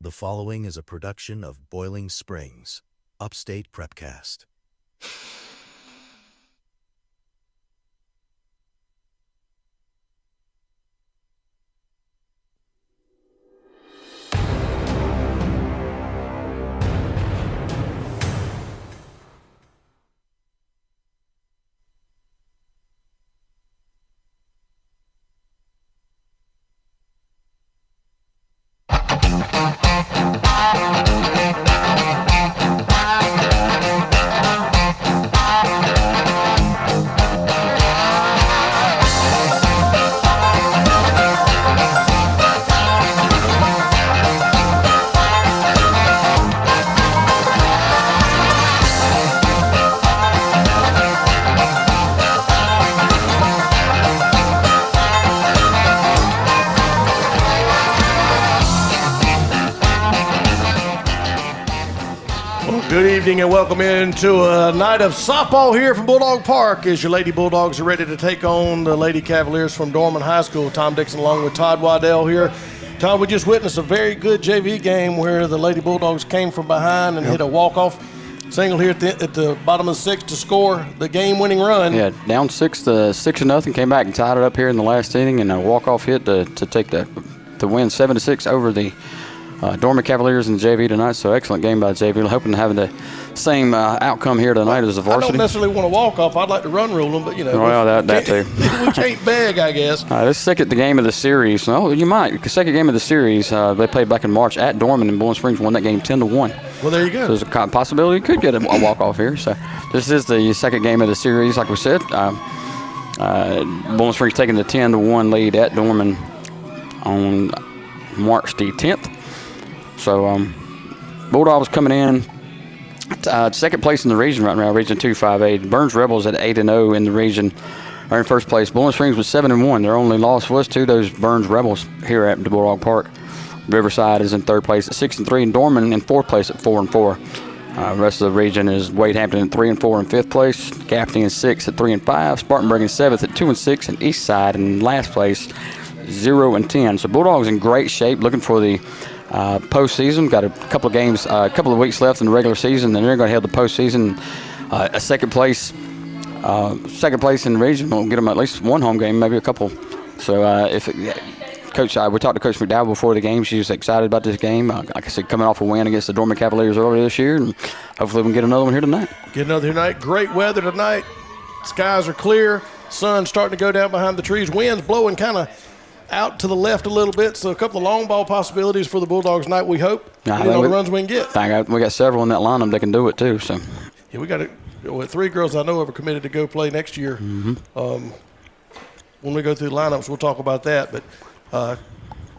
The following is a production of Boiling Springs, Upstate Prepcast. Good evening and welcome into a night of softball here from Bulldog Park as your Lady Bulldogs are ready to take on the Lady Cavaliers from Dorman High School. Tom Dixon along with Todd Waddell here. Todd, we just witnessed a very good JV game where the Lady Bulldogs came from behind and hit a walk-off single here at the bottom of the sixth to score the game-winning run. Yeah, down 6-0, came back and tied it up here in the last inning, and a walk-off hit to take the win 7-6 over the Dorman Cavaliers in the JV tonight. So excellent game by the JV. Hoping to have the same outcome here tonight as the varsity. I don't necessarily want to walk off. I'd like to run rule them, but you know. Well, that too. We can't beg, I guess. This second game of the series. No, you might. The second game of the series. They played back in March at Dorman, and Bowling Springs won that game 10-1. Well, there you go. So there's a possibility you could get a walk off here. So this is the second game of the series, like we said. Bowling Springs taking the 10-1 lead at Dorman on March the 10th. So Bulldogs coming in second place in the region right now, Region 2-5A. Burns Rebels at 8-0 in the region are in first place. Bowling Springs was 7-1. Their only loss was to those Burns Rebels here at the Bulldog Park. Riverside is in third place at 6-3, and Dorman in fourth place at 4-4. The rest of the region is Wade Hampton at 3-4 in fifth place, Gaffney in sixth at 3-5, Spartanburg in seventh at 2-6, and Eastside in last place 0-10. So Bulldogs in great shape, looking for the postseason. Got a couple of games, a couple of weeks left in the regular season, and they're going to have the postseason. A second place in the region will get them at least one home game, maybe a couple. So Coach, we talked to Coach McDowell before the game. She was excited about this game. Like I said, coming off a win against the Dorman Cavaliers earlier this year, and hopefully we can get another one here tonight. Get another here tonight. Great weather tonight. Skies are clear. Sun's starting to go down behind the trees. Wind's blowing kind of out to the left a little bit, so a couple of long ball possibilities for the Bulldogs tonight, we hope. All the runs we can get. We got several in that lineup that can do it too. So yeah, we got three girls I know of are committed to go play next year. Mm-hmm. When we go through the lineups, we'll talk about that. But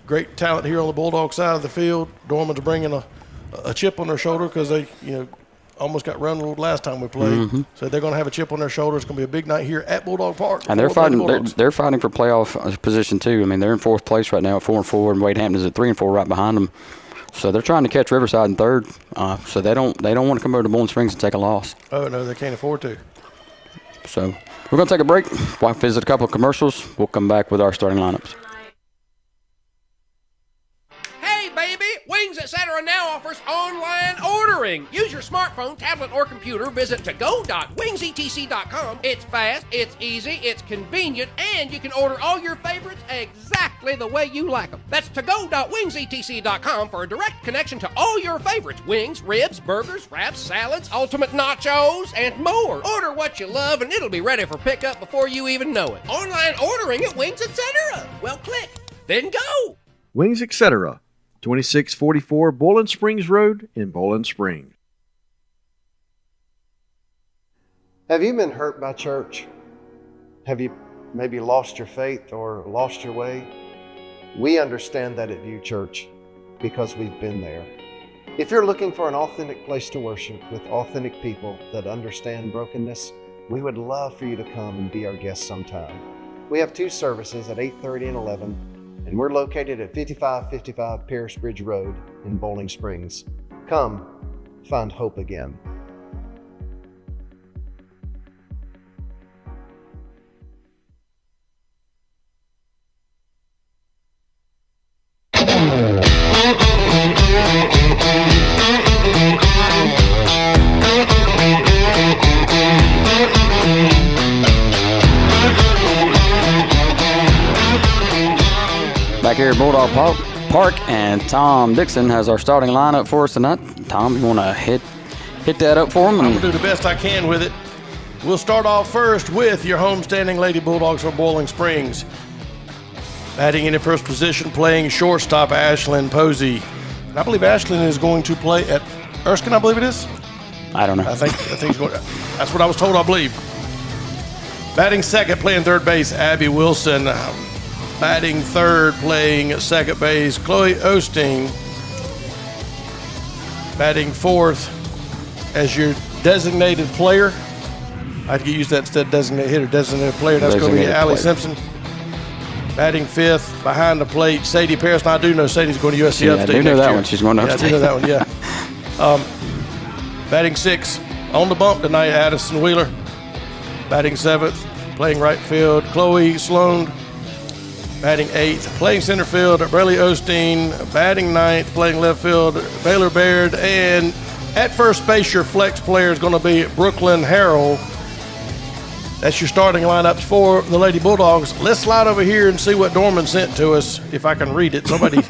great talent here on the Bulldog side of the field. Dorman's bringing a chip on their shoulder because they, almost got run ruled last time we played. Mm-hmm. So they're going to have a chip on their shoulder. It's going to be a big night here at Bulldog Park. And they're fighting for playoff position too. I mean, they're in fourth place right now at 4-4, and Wade Hampton's at 3-4 right behind them. So they're trying to catch Riverside in third. So they don't want to come over to Bowling Springs and take a loss. Oh no, they can't afford to. So we're going to take a break. We'll visit a couple of commercials. We'll come back with our starting lineups. Wings Etc. now offers online ordering. Use your smartphone, tablet, or computer. Visit to-go.wingsetc.com. It's fast, it's easy, it's convenient, and you can order all your favorites exactly the way you like them. That's to-go.wingsetc.com for a direct connection to all your favorites. Wings, ribs, burgers, wraps, salads, ultimate nachos, and more. Order what you love, and it'll be ready for pickup before you even know it. Online ordering at Wings Etc. Well, click, then go. Wings Etc. 2644 Bowling Springs Road in Bowling Springs. Have you been hurt by church? Have you maybe lost your faith or lost your way? We understand that at View Church because we've been there. If you're looking for an authentic place to worship with authentic people that understand brokenness, we would love for you to come and be our guest sometime. We have two services at 8:30 and 11. And we're located at 5555 Paris Bridge Road in Bowling Springs. Come, find hope again. Back here at Bulldog Park, and Tom Dixon has our starting lineup for us tonight. Tom, you want to hit that up for him? I'm going to do the best I can with it. We'll start off first with your homestanding Lady Bulldogs from Boiling Springs. Batting in the first position, playing shortstop, Ashlyn Posey. And I believe Ashlyn is going to play at Erskine, I believe it is. I don't know. I think he's going. That's what I was told, I believe. Batting second, playing third base, Abby Wilson. Batting third, playing second base, Chloe Osteen. Batting fourth as your designated player. I could use that instead of designated hitter, designated player. That's going to be Allie Simpson. Batting fifth, behind the plate, Sadie Paris. Now, I do know Sadie's going to USC Upstate. I do know that year. one. She's going to Upstate. I do know that one, yeah. Batting sixth, on the bump tonight, Addison Wheeler. Batting seventh, playing right field, Chloe Sloan. Batting eighth, playing center field, Braylee Osteen. Batting ninth, playing left field, Baylor Baird. And at first base, your flex player is going to be Brooklyn Harrell. That's your starting lineups for the Lady Bulldogs. Let's slide over here and see what Dorman sent to us, if I can read it. Somebody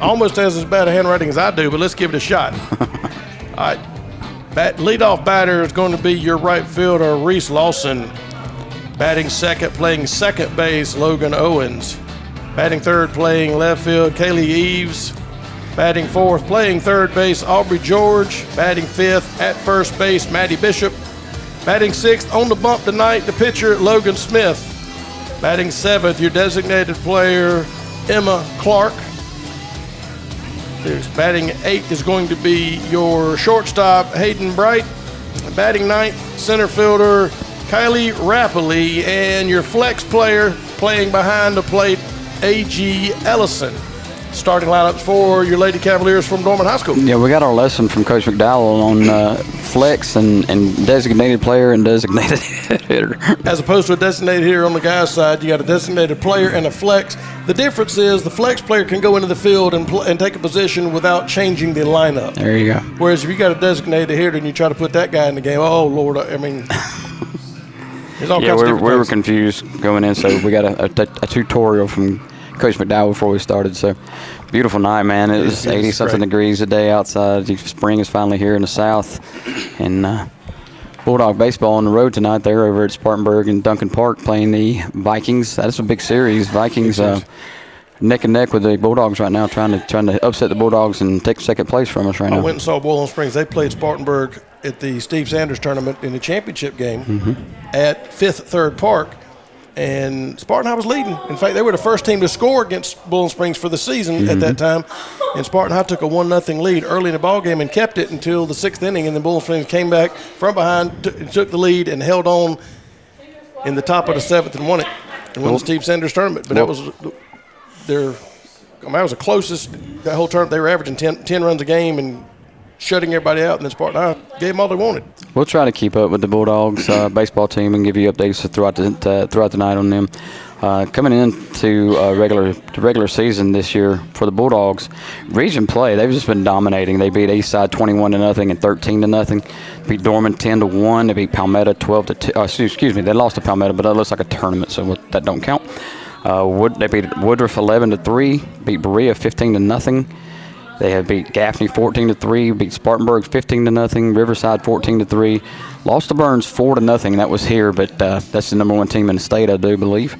almost has as bad a handwriting as I do, but let's give it a shot. All right. Leadoff batter is going to be your right fielder, Reese Lawson. Batting second, playing second base, Logan Owens. Batting third, playing left field, Kaylee Eves. Batting fourth, playing third base, Aubrey George. Batting fifth, at first base, Maddie Bishop. Batting sixth, on the bump tonight, the pitcher, Logan Smith. Batting seventh, your designated player, Emma Clark. Batting eighth is going to be your shortstop, Hayden Bright. Batting ninth, center fielder, Kylie Rappley. And your flex player, playing behind the plate, A.G. Ellison. Starting lineups for your Lady Cavaliers from Dorman High School. Yeah, we got our lesson from Coach McDowell on flex and designated player and designated hitter. As opposed to a designated hitter on the guy's side, you got a designated player and a flex. The difference is the flex player can go into the field and take a position without changing the lineup. There you go. Whereas if you got a designated hitter and you try to put that guy in the game, oh, Lord, I mean, there's all kinds of different we were things. confused going in, so we got a tutorial from Coach McDowell before we started. So beautiful night, man. It was 80-something degrees a day outside. Spring is finally here in the south. And Bulldog baseball on the road tonight. They're over at Spartanburg and Duncan Park playing the Vikings. That's a big series. Vikings neck and neck with the Bulldogs right now, trying to upset the Bulldogs and take second place from us right now. I went and saw Boiling Springs. They played Spartanburg at the Steve Sanders tournament in the championship game at Fifth Third Park. And Spartan High was leading. In fact, they were the first team to score against Boiling Springs for the season at that time. And Spartan High took a 1-0 lead early in the ball game and kept it until the sixth inning. And then Boiling Springs came back from behind, took the lead, and held on in the top of the seventh and won it. And won the Steve Sanders tournament. But that was that was the closest that whole tournament. They were averaging 10 runs a game and shutting everybody out, and then Spartan High gave them all they wanted. We'll try to keep up with the Bulldogs baseball team and give you updates throughout the night on them. Coming into regular season this year for the Bulldogs, region play, they've just been dominating. They beat Eastside 21-0 and 13-0. Beat Dorman 10-1. They beat Palmetto 12-2. Excuse me, they lost to Palmetto, but that looks like a tournament, so that don't count. They beat Woodruff 11-3. Beat Berea 15-0. They have beat Gaffney 14-3, beat Spartanburg 15-0, Riverside 14-3, lost to Burns 4-0. That was here, but that's the number one team in the state, I do believe.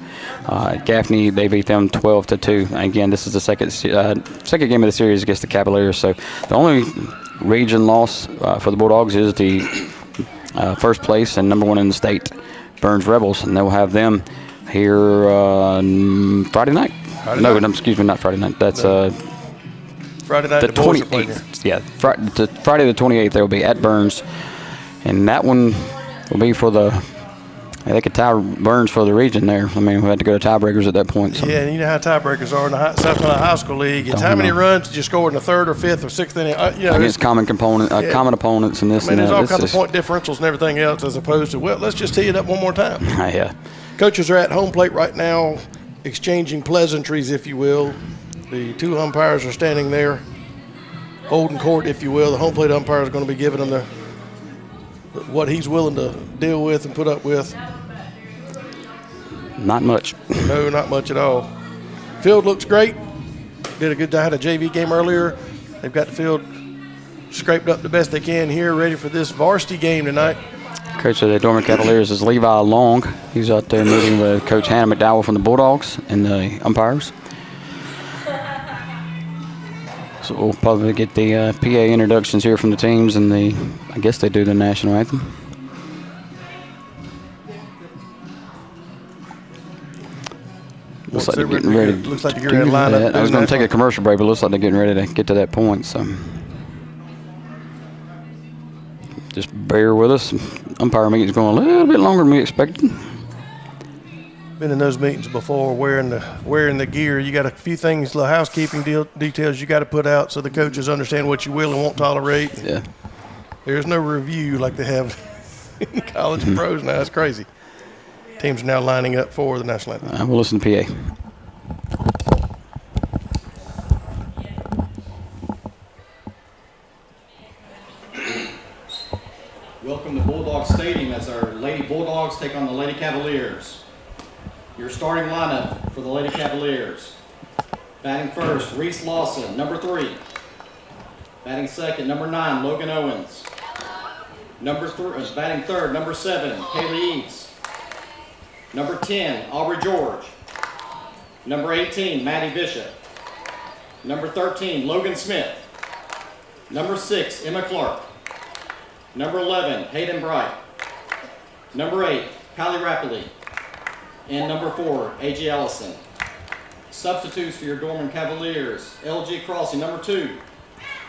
Gaffney, they beat them 12-2. Again, this is the second game of the series against the Cavaliers. So the only region loss for the Bulldogs is the first place and number one in the state, Burns Rebels, and they'll have them here Friday night. Excuse me, not Friday night. That's Friday night, the the boys are playing here. 28th. Yeah, Friday the 28th, they'll be at Burns. And that one will be for they could tie Burns for the region there. I mean, we had to go to tiebreakers at that point. So. Yeah, and you know how tiebreakers are in the South Carolina High School League. It's how many runs did you score in the third or fifth or sixth inning? Against common opponents and this and that. There's all kinds of point differentials and everything else as opposed to, well, let's just tee it up one more time. Yeah. Coaches are at home plate right now exchanging pleasantries, if you will. The two umpires are standing there holding court, if you will. The home plate umpire is going to be giving them what he's willing to deal with and put up with. Not much. No, not much at all. Field looks great. did a good job. Had a JV game earlier. They've got the field scraped up the best they can here, ready for this varsity game tonight. Coach of the Dorman Cavaliers is Levi Long. He's out there meeting with Coach Hannah McDowell from the Bulldogs and the umpires. So we'll probably get the PA introductions here from the teams, and I guess they do the national anthem. Looks like they're getting ready. Looks like they're getting ready to line up. I was going to take a commercial break, but it looks like they're getting ready to get to that point. So just bear with us. Umpire meeting's going a little bit longer than we expected. Been in those meetings before, wearing the gear. You got a few things, little housekeeping details you got to put out so the coaches understand what you will and won't tolerate. Yeah. There's no review like they have in college and pros now. It's crazy. Teams are now lining up for the national anthem. We'll listen to PA. Welcome to Bulldog Stadium as our Lady Bulldogs take on the Lady Cavaliers. Your starting lineup for the Lady Cavaliers. Batting first, Reese Lawson, number 3. Batting second, number 9, Logan Owens. Batting third, number 7, Kaylee Eads. Number 10, Aubrey George. Number 18, Maddie Bishop. Number 13, Logan Smith. Number 6, Emma Clark. Number 11, Hayden Bright. Number 8, Kylie Rappley. And number 4, A.J. Allison. Substitutes for your Dorman Cavaliers, L.G. Crossing, number 2.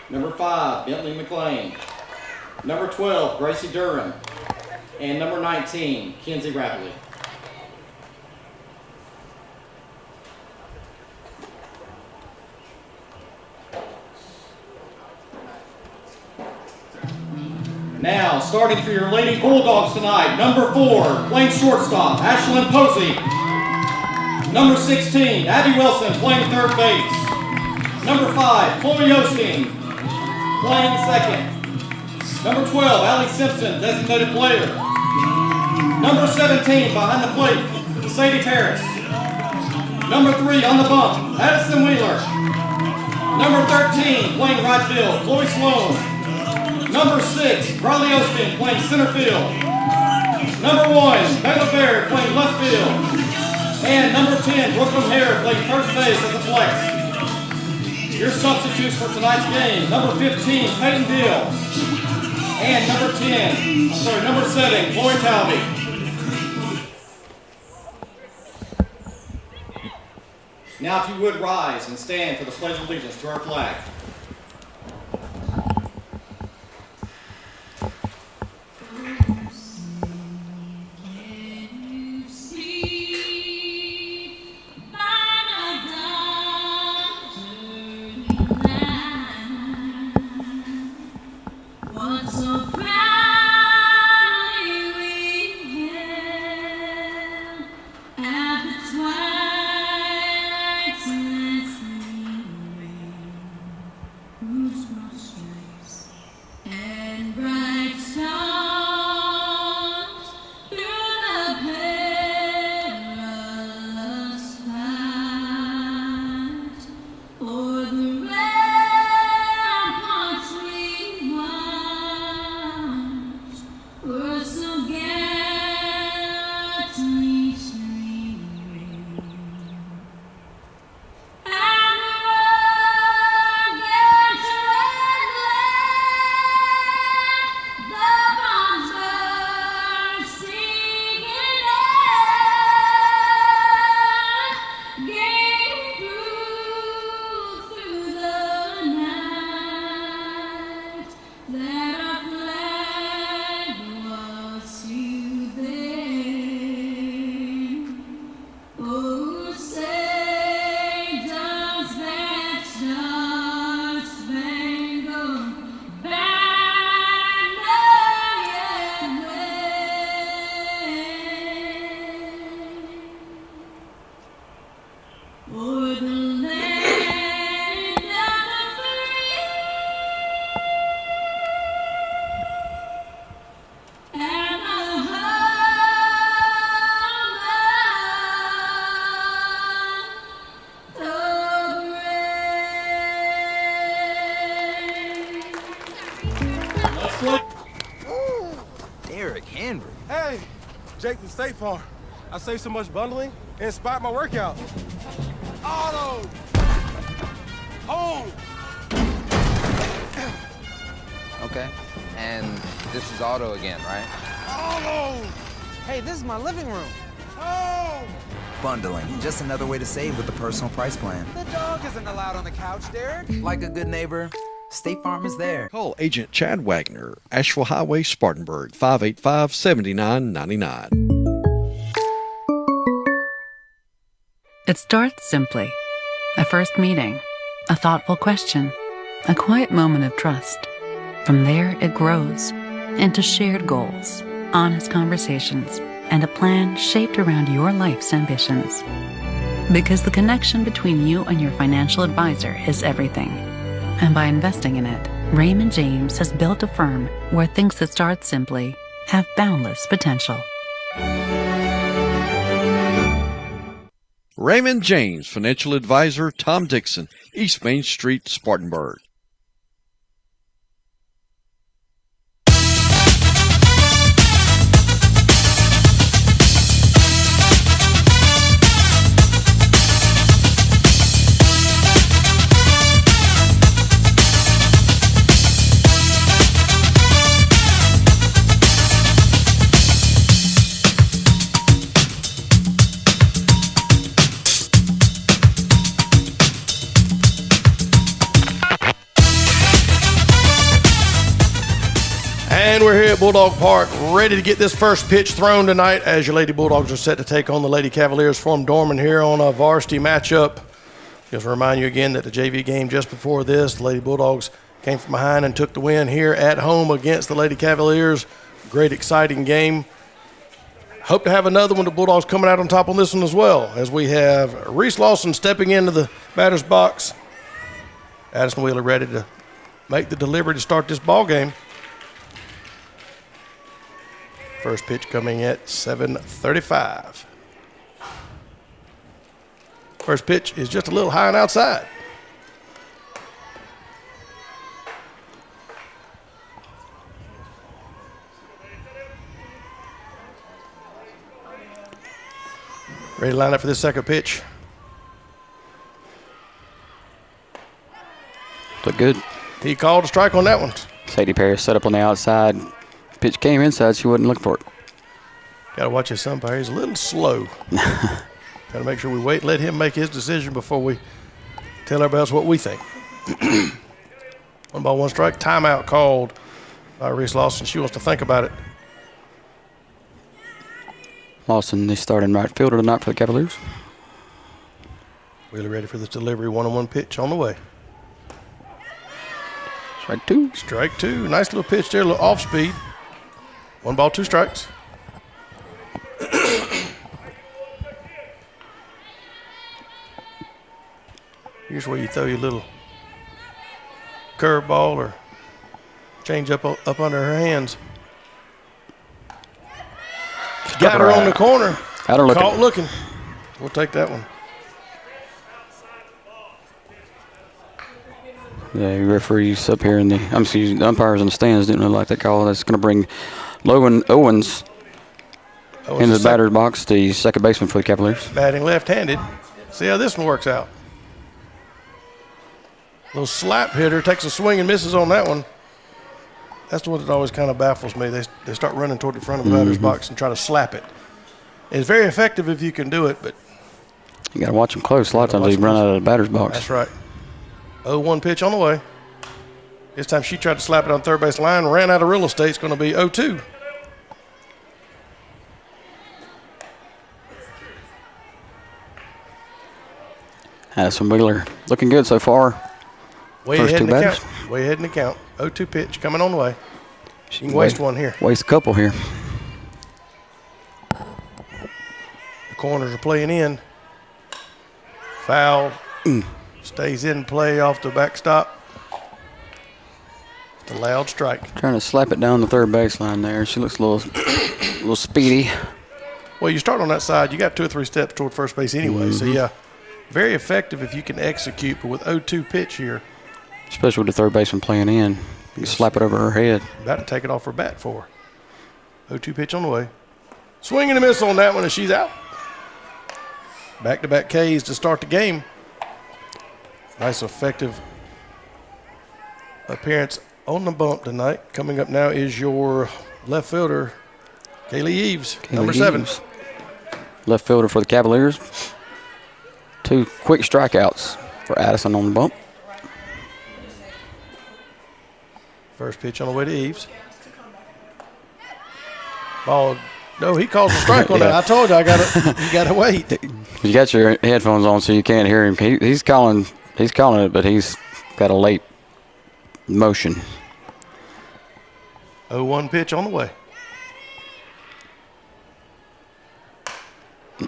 Number 5, Bentley McLean. Number 12, Gracie Durham. And number 19, Kenzie Rappley. Now, starting for your Lady Bulldogs tonight, number 4, playing shortstop, Ashlyn Posey. Number 16, Abby Wilson, playing third base. Number 5, Chloe Osteen, playing second. Number 12, Allie Simpson, designated player. Number 17, behind the plate, Sadie Terrace. Number 3, on the bump, Addison Wheeler. Number 13, playing right field, Chloe Sloan. Number 6, Riley Osteen, playing center field. Number 1, Bayla Baird, playing left field. And number 10, Brooklyn Hare, playing first base as a flex. Your substitutes for tonight's game, number 15, Peyton Deal. And number 7, Chloe Talby. Now if you would rise and stand for the Pledge of Allegiance to our flag. Jake from State Farm. I saved so much bundling, it inspired my workout. Auto! Home! Okay, and this is auto again, right? Auto! Hey, this is my living room. Home! Bundling, just another way to save with the personal price plan. The dog isn't allowed on the couch, Derek. Like a good neighbor, State Farm is there. Call Agent Chad Wagner, Asheville Highway, Spartanburg, 585-7999. It starts simply. A first meeting, a thoughtful question, a quiet moment of trust. From there, it grows into shared goals, honest conversations, and a plan shaped around your life's ambitions. Because the connection between you and your financial advisor is everything. And by investing in it, Raymond James has built a firm where things that start simply have boundless potential. Raymond James, Financial Advisor, Tom Dixon, East Main Street, Spartanburg. And we're here at Bulldog Park, ready to get this first pitch thrown tonight as your Lady Bulldogs are set to take on the Lady Cavaliers from Dorman here on a varsity matchup. Just to remind you again that the JV game just before this, the Lady Bulldogs came from behind and took the win here at home against the Lady Cavaliers. Great, exciting game. Hope to have another one. The Bulldogs coming out on top on this one as well, as we have Reese Lawson stepping into the batter's box. Addison Wheeler ready to make the delivery to start this ball game. First pitch coming at 7:35. First pitch is just a little high and outside. Ready to line up for this second pitch. Look good. He called a strike on that one. Sadie Paris set up on the outside. Pitch came inside, she wasn't looking for it. Got to watch his umpire. He's a little slow. Got to make sure we wait and let him make his decision before we tell everybody else what we think. 1 ball, 1 strike. Timeout called by Reese Lawson. She wants to think about it. Lawson, the starting right fielder tonight for the Cavaliers. Really ready for this delivery. 1-1 pitch on the way. Strike 2. Strike 2. Nice little pitch there, a little off speed. 1 ball, 2 strikes. Here's where you throw your little curveball or change up under her hands. Got her on the corner. Got her looking. Caught looking. We'll take that one. The referees up here the umpires in the stands didn't really like that call. That's going to bring Logan Owens into the batter's box, the second baseman for the Cavaliers. Batting left-handed. See how this one works out. Little slap hitter takes a swing and misses on that one. That's the one that always kind of baffles me. They start running toward the front of the batter's box and try to slap it. It's very effective if you can do it, but you got to watch them close. A lot of times they run out of the batter's box. That's right. 0-1 pitch on the way. This time she tried to slap it on third base line, ran out of real estate. It's going to be 0-2. Addison Wheeler looking good so far. Way First ahead in two the batters. count. Way ahead in the count. 0-2 pitch coming on the way. She can waste one here. Waste a couple here. The corners are playing in. Foul. Stays in play off the backstop. It's a loud strike. Trying to slap it down the third baseline there. She looks a little speedy. Well, you start on that side, you got 2 or 3 steps toward first base anyway. So, yeah, very effective if you can execute. But with 0-2 pitch here. Especially with the third baseman playing in. You can slap it over her head. About to take it off her bat for her. 0-2 pitch on the way. Swing and a miss on that one, and she's out. Back-to-back Ks to start the game. Nice, effective appearance on the bump tonight. Coming up now is your left fielder, Kaylee Eves, number 7. Left fielder for the Cavaliers. 2 quick strikeouts for Addison on the bump. First pitch on the way to Eves. Ball. No, he calls a strike on that. I told you, you gotta wait. You got your headphones on so you can't hear him. He's calling it, but he's got a late motion. 0-1 pitch on the way.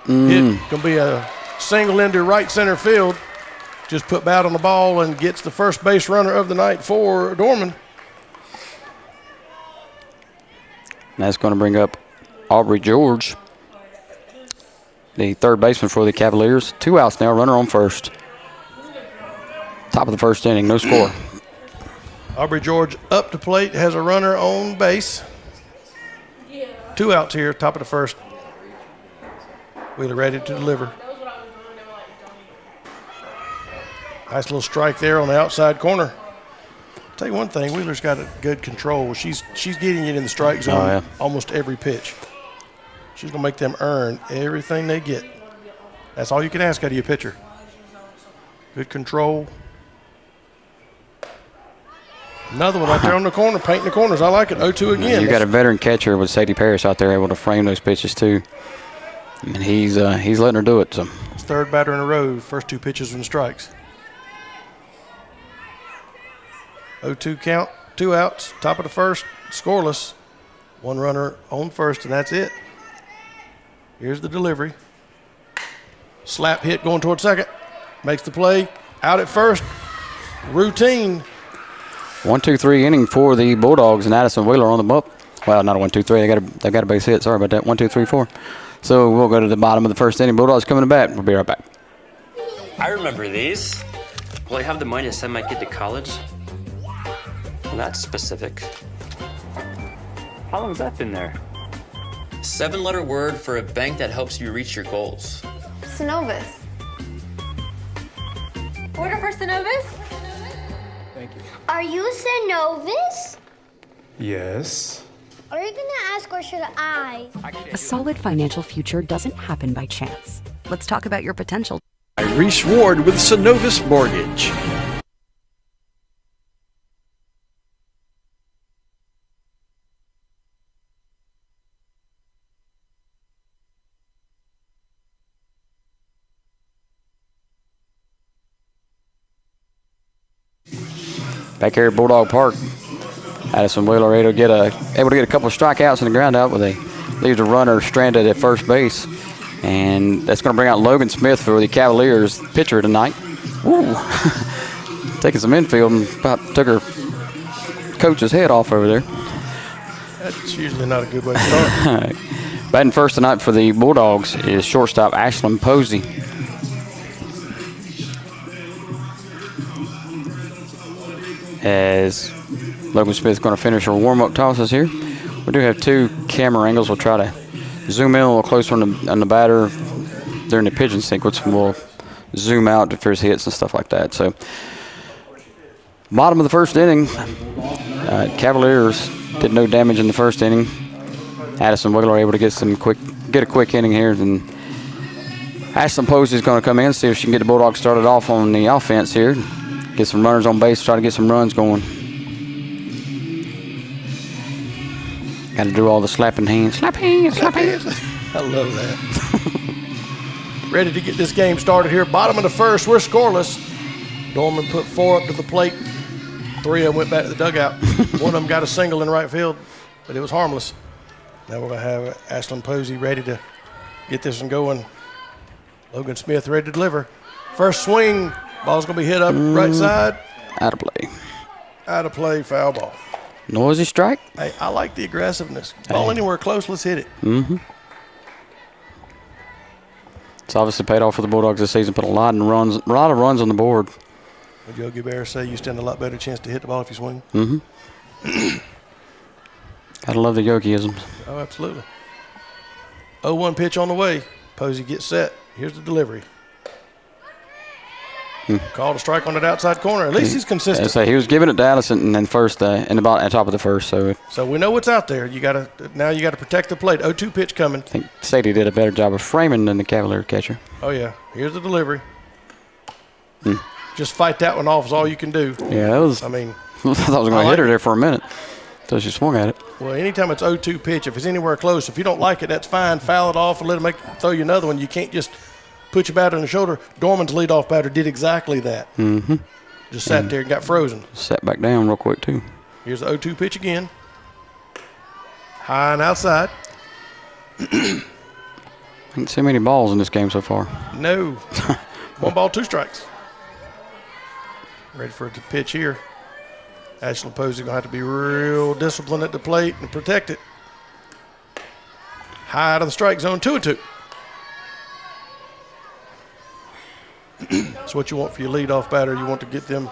Hit gonna be a single into right center field. Just put bat on the ball and gets the first base runner of the night for Dorman. And that's going to bring up Aubrey George, the third baseman for the Cavaliers. 2 outs now, runner on first. Top of the first inning, no score. Aubrey George up to plate, has a runner on base. 2 outs here, top of the first. Wheeler ready to deliver. Nice little strike there on the outside corner. I'll tell you one thing, Wheeler's got a good control. She's getting it in the strike zone almost every pitch. She's going to make them earn everything they get. That's all you can ask out of your pitcher. Good control. Another one out there on the corner, painting the corners. I like it. 0-2 again. You got a veteran catcher with Sadie Parrish out there able to frame those pitches too. And he's letting her do it. So. It's third batter in a row. First 2 pitches and strikes. 0-2 count, 2 outs, top of the first, scoreless. 1 runner on first, and that's it. Here's the delivery. Slap hit going toward second. Makes the play. Out at first. Routine. 1-2-3 inning for the Bulldogs, and Addison Wheeler on the bump. Well, not a 1-2-3. They got a base hit. Sorry about that. 1-2-3-4. So we'll go to the bottom of the first inning. Bulldogs coming to bat. We'll be right back. I remember these. Will I have the money to send my kid to college? Well, that's specific. How long has that been there? 7-letter word for a bank that helps you reach your goals. Synovus. Order for Synovus? Thank you. Are you Synovus? Yes. Are you gonna ask or should I? A solid financial future doesn't happen by chance. Let's talk about your potential. Reese Ward with Synovus Mortgage. Back here at Bulldog Park, Addison Wheeler able to get a couple of strikeouts and a ground out, with leaves a runner stranded at first base, and that's going to bring out Logan Smith for the Cavaliers pitcher tonight. Woo. Taking some infield and about took her coach's head off over there. That's usually not a good way to start. Batting first tonight for the Bulldogs is shortstop Ashlyn Posey. As Logan Smith is going to finish her warm-up tosses here. We do have 2 camera angles. We'll try to zoom in a little closer on the batter during the pitching sequence, and we'll zoom out if there's hits and stuff like that. So, bottom of the first inning, Cavaliers did no damage in the first inning. Addison Wheeler able to get a quick inning here. Then Ashlyn Posey is going to come in, see if she can get the Bulldogs started off on the offense here. Get some runners on base, try to get some runs going. Got to do all the slapping hands. Slap hands, slap hands. I love that. Ready to get this game started here. Bottom of the first, we're scoreless. Dorman put 4 up to the plate. 3 of them went back to the dugout. One of them got a single in right field, but it was harmless. Now we're going to have Ashlyn Posey ready to get this one going. Logan Smith ready to deliver. First swing. Ball's going to be hit up right side. Out of play. Out of play, foul ball. Noisy strike. Hey, I like the aggressiveness. Ball anywhere close, let's hit it. Mm-hmm. It's obviously paid off for the Bulldogs this season. Put a lot of runs on the board. Would Yogi Bear say you stand a lot better chance to hit the ball if you swing? Mm-hmm. Gotta love the Yogiisms. Oh, absolutely. 0-1 pitch on the way. Posey gets set. Here's the delivery. Called a strike on that outside corner. At least he's consistent. So he was giving it to Allison and first in the bottom, at top of the first. So we know what's out there. You gotta protect the plate. 0-2 pitch coming. I think Sadie did a better job of framing than the Cavalier catcher. Oh yeah. Here's the delivery. Just fight that one off is all you can do. Yeah, that was. I mean, I thought I was going to hit her there for a minute until she swung at it. Well, anytime it's 0-2 pitch, if it's anywhere close, if you don't like it, that's fine. Foul it off and let him throw you another one. You can't just put your batter on the shoulder. Dorman's leadoff batter did exactly that. Just sat there and got frozen. Sat back down real quick, too. Here's the 0-2 pitch again. High and outside. Ain't seen many balls in this game so far. No. 1 ball, 2 strikes. Ready for it to pitch here. Ashley Posey going to have to be real disciplined at the plate and protect it. High out of the strike zone, 2-2. That's what you want for your leadoff batter. You want to get them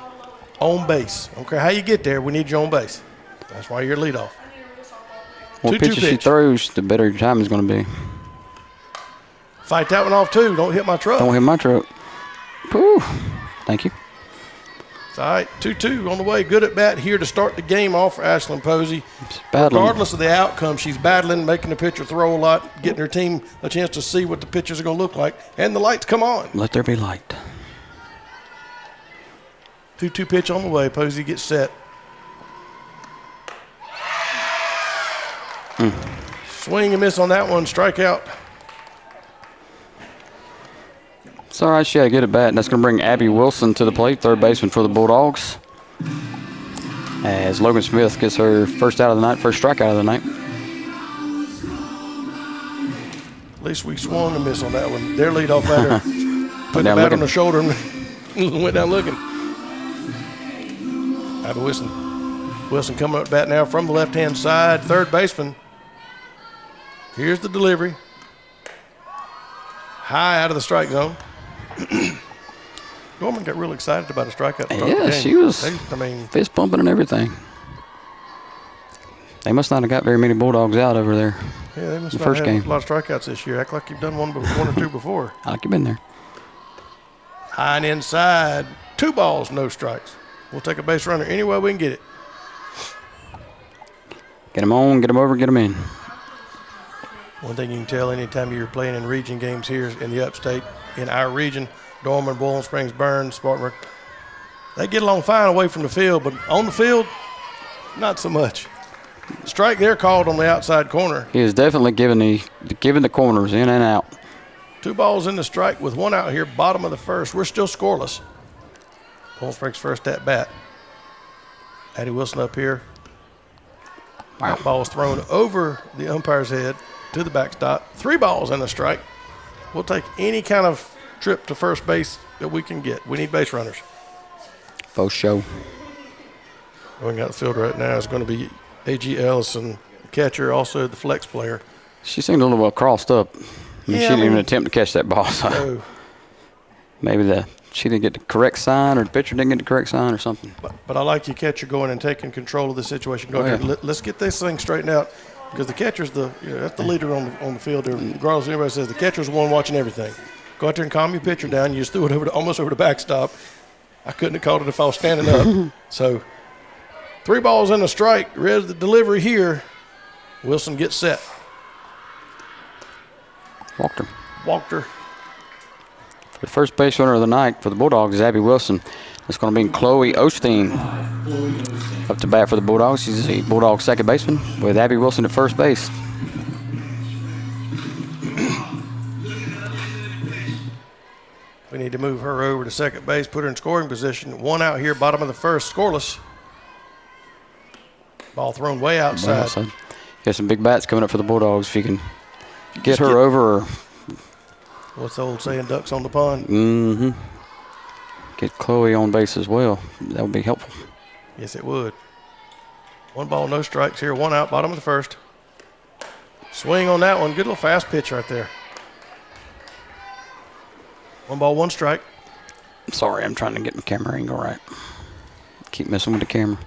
on base. I don't care how you get there, we need you on base. That's why you're leadoff. What pitches she throws, the better your time is going to be. Fight that one off, too. Don't hit my truck. Don't hit my truck. Whew. Thank you. It's all right. 2-2 on the way. Good at bat here to start the game off for Ashlyn Posey. Regardless of the outcome, she's battling, making the pitcher throw a lot, getting her team a chance to see what the pitchers are going to look like. And the lights come on. Let there be light. 2-2 pitch on the way. Posey gets set. Swing and miss on that one. Strikeout. It's all right. She had a good at bat. And that's going to bring Abby Wilson to the plate, third baseman for the Bulldogs. As Logan Smith gets her first out of the night, first strikeout of the night. At least we swung and missed on that one. Their leadoff batter put the bat on the shoulder and went down looking. Abby Wilson. Wilson coming up bat now from the left-hand side, third baseman. Here's the delivery. High out of the strike zone. Dorman got real excited about a strikeout. Yeah, she was fist pumping and everything. They must not have got very many Bulldogs out over there. Yeah, they must the not first have game. A lot of strikeouts this year. Act like you've done one or two before. Like you've been there. High and inside. 2 balls, no strikes. We'll take a base runner any way we can get it. Get them on, get them over, get them in. One thing you can tell anytime you're playing in region games here in the upstate, in our region, Dorman, Boiling Springs, Burns, Spartanburg, they get along fine away from the field, but on the field, not so much. Strike there called on the outside corner. He is definitely giving the corners in and out. 2 balls in the strike with 1 out here, bottom of the first. We're still scoreless. Boiling Springs first at bat. Addie Wilson up here. Wow. That ball was thrown over the umpire's head to the backstop. 3 balls and a strike. We'll take any kind of trip to first base that we can get. We need base runners. Faux show. We got the field right now. It's going to be A.G. Ellison, the catcher, also the flex player. She seemed a little well crossed up. She didn't even attempt to catch that ball. So no. Maybe she didn't get the correct sign, or the pitcher didn't get the correct sign, or something. But I like your catcher going and taking control of the situation. Go ahead. Let's get this thing straightened out, because the catcher's that's the leader on the field there. Regardless of anybody says, the catcher's the one watching everything. Go out there and calm your pitcher down. You just threw it almost over the backstop. I couldn't have called it if I was standing up. So 3 balls and a strike. Ready the delivery here. Wilson gets set. Walked her. For the first base runner of the night for the Bulldogs is Abby Wilson. It's going to be Chloe Osteen up to bat for the Bulldogs. She's a Bulldog second baseman with Abby Wilson at first base. We need to move her over to second base, put her in scoring position. 1 out here, bottom of the first, scoreless. Ball thrown way outside. Got some big bats coming up for the Bulldogs. If you can get her over. Or what's the old saying, ducks on the pond? Mm-hmm. Get Chloe on base as well. That would be helpful. Yes, it would. 1 ball, no strikes here. 1 out, bottom of the first. Swing on that one. Good little fast pitch right there. 1 ball, 1 strike. Sorry, I'm trying to get my camera angle right. Keep messing with the camera.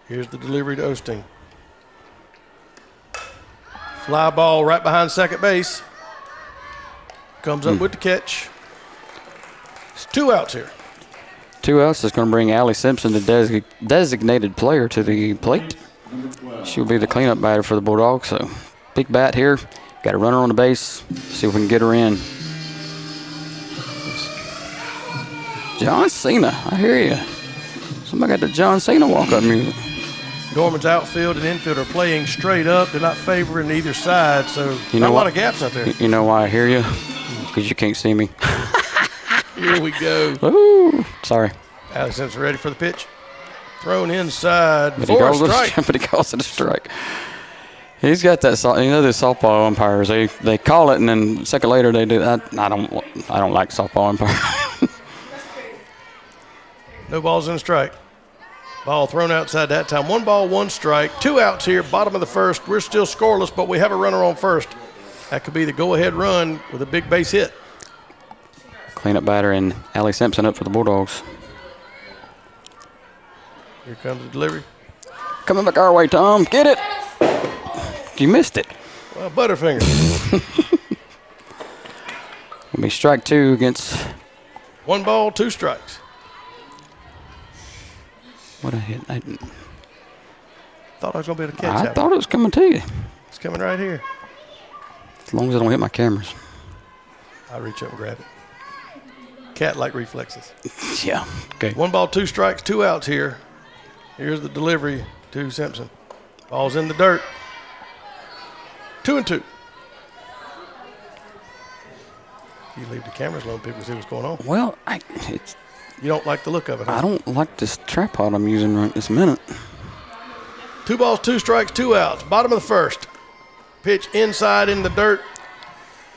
Here's the delivery to Osteen. Fly ball right behind second base. Comes up with the catch. It's 2 outs here. 2 outs is going to bring Allie Simpson, the designated player, to the plate. She'll be the cleanup batter for the Bulldogs. So big bat here. Got a runner on the base. See if we can get her in. John Cena, I hear you. Somebody got the John Cena walk-up music. Dorman's outfield and infield are playing straight up. They're not favoring either side, so not a lot of gaps out there. You know why I hear you? Because you can't see me. Here we go. Ooh, sorry. Allie Simpson ready for the pitch. Thrown inside But for a strike. but he calls it a strike. He's got that. You know, the softball umpires. They call it, and then a second later they do. I don't like softball umpires. No balls in a strike. Ball thrown outside that time. 1 ball, 1 strike. 2 outs here, bottom of the first. We're still scoreless, but we have a runner on first. That could be the go-ahead run with a big base hit. Cleanup batter and Allie Simpson up for the Bulldogs. Here comes the delivery. Coming back our way, Tom. Get it. You missed it. Well, Butterfinger. It'll be strike 2 against. 1 ball, 2 strikes. What a hit. Thought I was going to be able to catch that. I thought it was coming to you. It's coming right here. As long as I don't hit my cameras. I'll reach up and grab it. Cat-like reflexes. Yeah. Okay. 1 ball, 2 strikes, 2 outs here. Here's the delivery to Simpson. Ball's in the dirt. 2-2. You leave the cameras alone, people see what's going on. Well, you don't like the look of it, huh? I don't like this tripod I'm using right this minute. 2 balls, 2 strikes, 2 outs. Bottom of the first. Pitch inside in the dirt.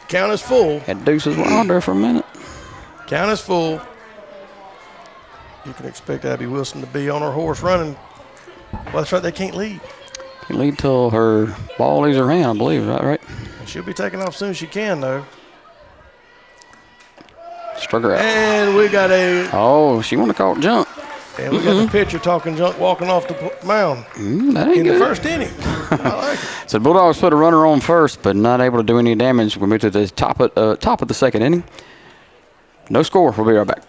Count is full. Had deuces wild there for a minute. Count is full. You can expect Abby Wilson to be on her horse running. Well, that's right, they can't lead. Can't lead till her ball leaves her hand, I believe. Is that right? She'll be taking off soon as she can, though. Struck her out. And we got a... Oh, she want to call it junk. And we got the pitcher talking junk, walking off the mound. That ain't in good. The first inning. I like it. So the Bulldogs put a runner on first, but not able to do any damage. We moved to the top of the second inning. No score. We'll be right back.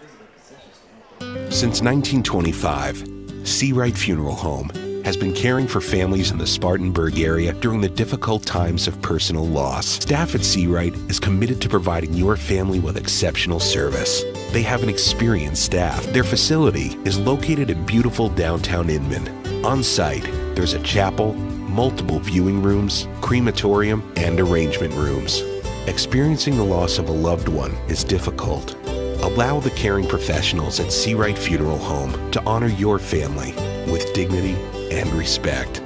Since 1925, Seawright Funeral Home has been caring for families in the Spartanburg area during the difficult times of personal loss. Staff at Seawright is committed to providing your family with exceptional service. They have an experienced staff. Their facility is located in beautiful downtown Inman. On site, there's a chapel, multiple viewing rooms, crematorium, and arrangement rooms. Experiencing the loss of a loved one is difficult. Allow the caring professionals at Seawright Funeral Home to honor your family with dignity and respect.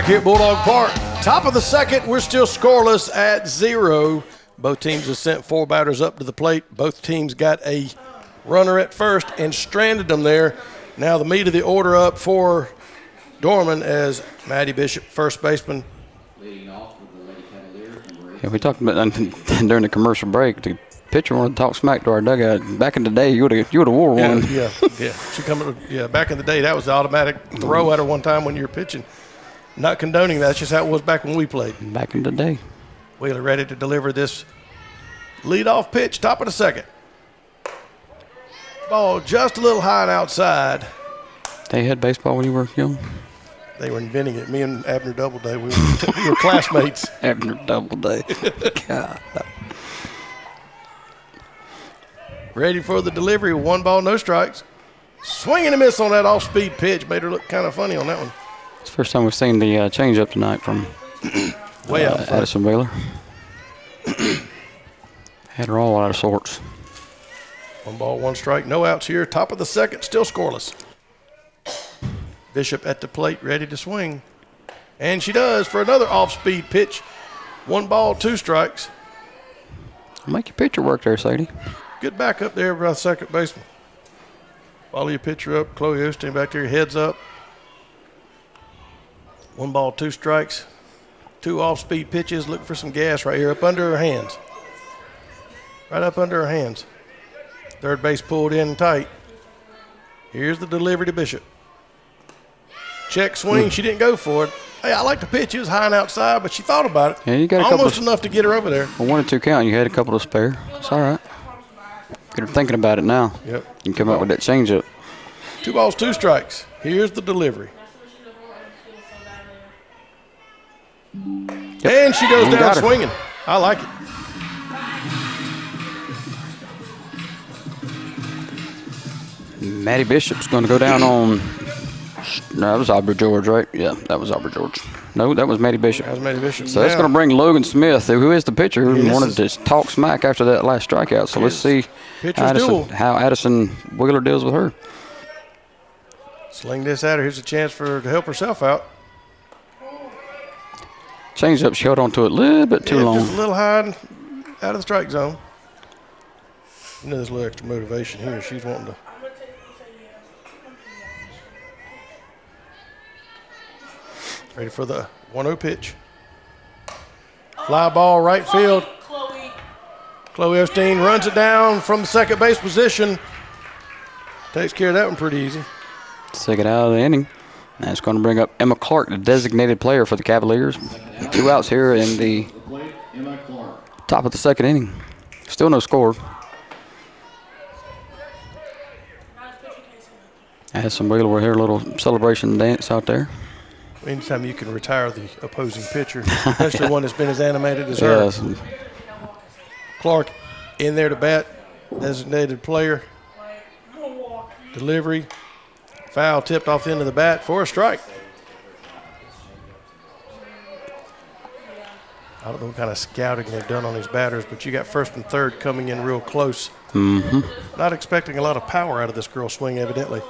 Here at Bulldog Park. Top of the second, we're still scoreless at 0. Both teams have sent 4 batters up to the plate. Both teams got a runner at first and stranded them there. Now the meat of the order up for Dorman as Maddie Bishop, first baseman. Leading off with the Lady Cavaliers. Yeah, we talked about during the commercial break. The pitcher wanted to talk smack to our dugout. Back in the day, you would have wore one. Yeah. She coming. Yeah, back in the day, that was the automatic throw at her one time when you were pitching. Not condoning that. That's just how it was back when we played. Back in the day. Wheeler ready to deliver this leadoff pitch, top of the second. Ball just a little high and outside. They had baseball when you were young? They were inventing it. Me and Abner Doubleday, we were classmates. Abner Doubleday. God. Ready for the delivery. 1 ball, no strikes. Swing and a miss on that off-speed pitch. Made her look kind of funny on that one. It's the first time we've seen the change-up tonight from way out Addison Wheeler. Had her all out of sorts. 1 ball, 1 strike, no outs here. Top of the second, still scoreless. Bishop at the plate, ready to swing. And she does for another off-speed pitch. 1 ball, 2 strikes. Make your pitcher work there, Sadie. Good back up there by the second baseman. Follow your pitcher up. Chloe Osteen back there, heads up. 1 ball, 2 strikes. 2 off-speed pitches. Looking for some gas right here up under her hands. Right up under her hands. Third base pulled in tight. Here's the delivery to Bishop. Check swing. She didn't go for it. Hey, I like the pitch. It was high and outside, but she thought about it. Yeah, you got almost enough to get her over there. A 1 and 2 count. You had a couple to spare. It's all right. Get her thinking about it now. Yep. You can come up with that changeup. 2 balls, 2 strikes. Here's the delivery. Yep. And she goes down swinging. I like it. Maddie Bishop's going to go down on. No, that was Aubrey George, right? Yeah, that was Aubrey George. No, that was Maddie Bishop. That was Maddie Bishop. So that's going to bring Logan Smith, who is the pitcher, who wanted to talk smack after that last strikeout. So let's see how Addison Wheeler deals with her. Sling this at her. Here's a chance for her to help herself out. Changed up. She held on to it a little bit too long. Just a little high and out of the strike zone. You know, there's a little extra motivation here. She's wanting to. Ready for the 1-0 pitch. Fly ball right field. Chloe Osteen runs it down from the second base position. Takes care of that one pretty easy. Second out of the inning. That's going to bring up Emma Clark, the designated player for the Cavaliers. 2 outs here in the top of the second inning. Still no score. Addison Wheeler, we're here, a little celebration dance out there. Anytime you can retire the opposing pitcher, especially one that's been as animated as her. Yes. Clark in there to bat, designated player. Delivery. Foul tipped off the end of the bat for a strike. I don't know what kind of scouting they've done on these batters, but you got first and third coming in real close. Mm-hmm. Not expecting a lot of power out of this girl swing, evidently.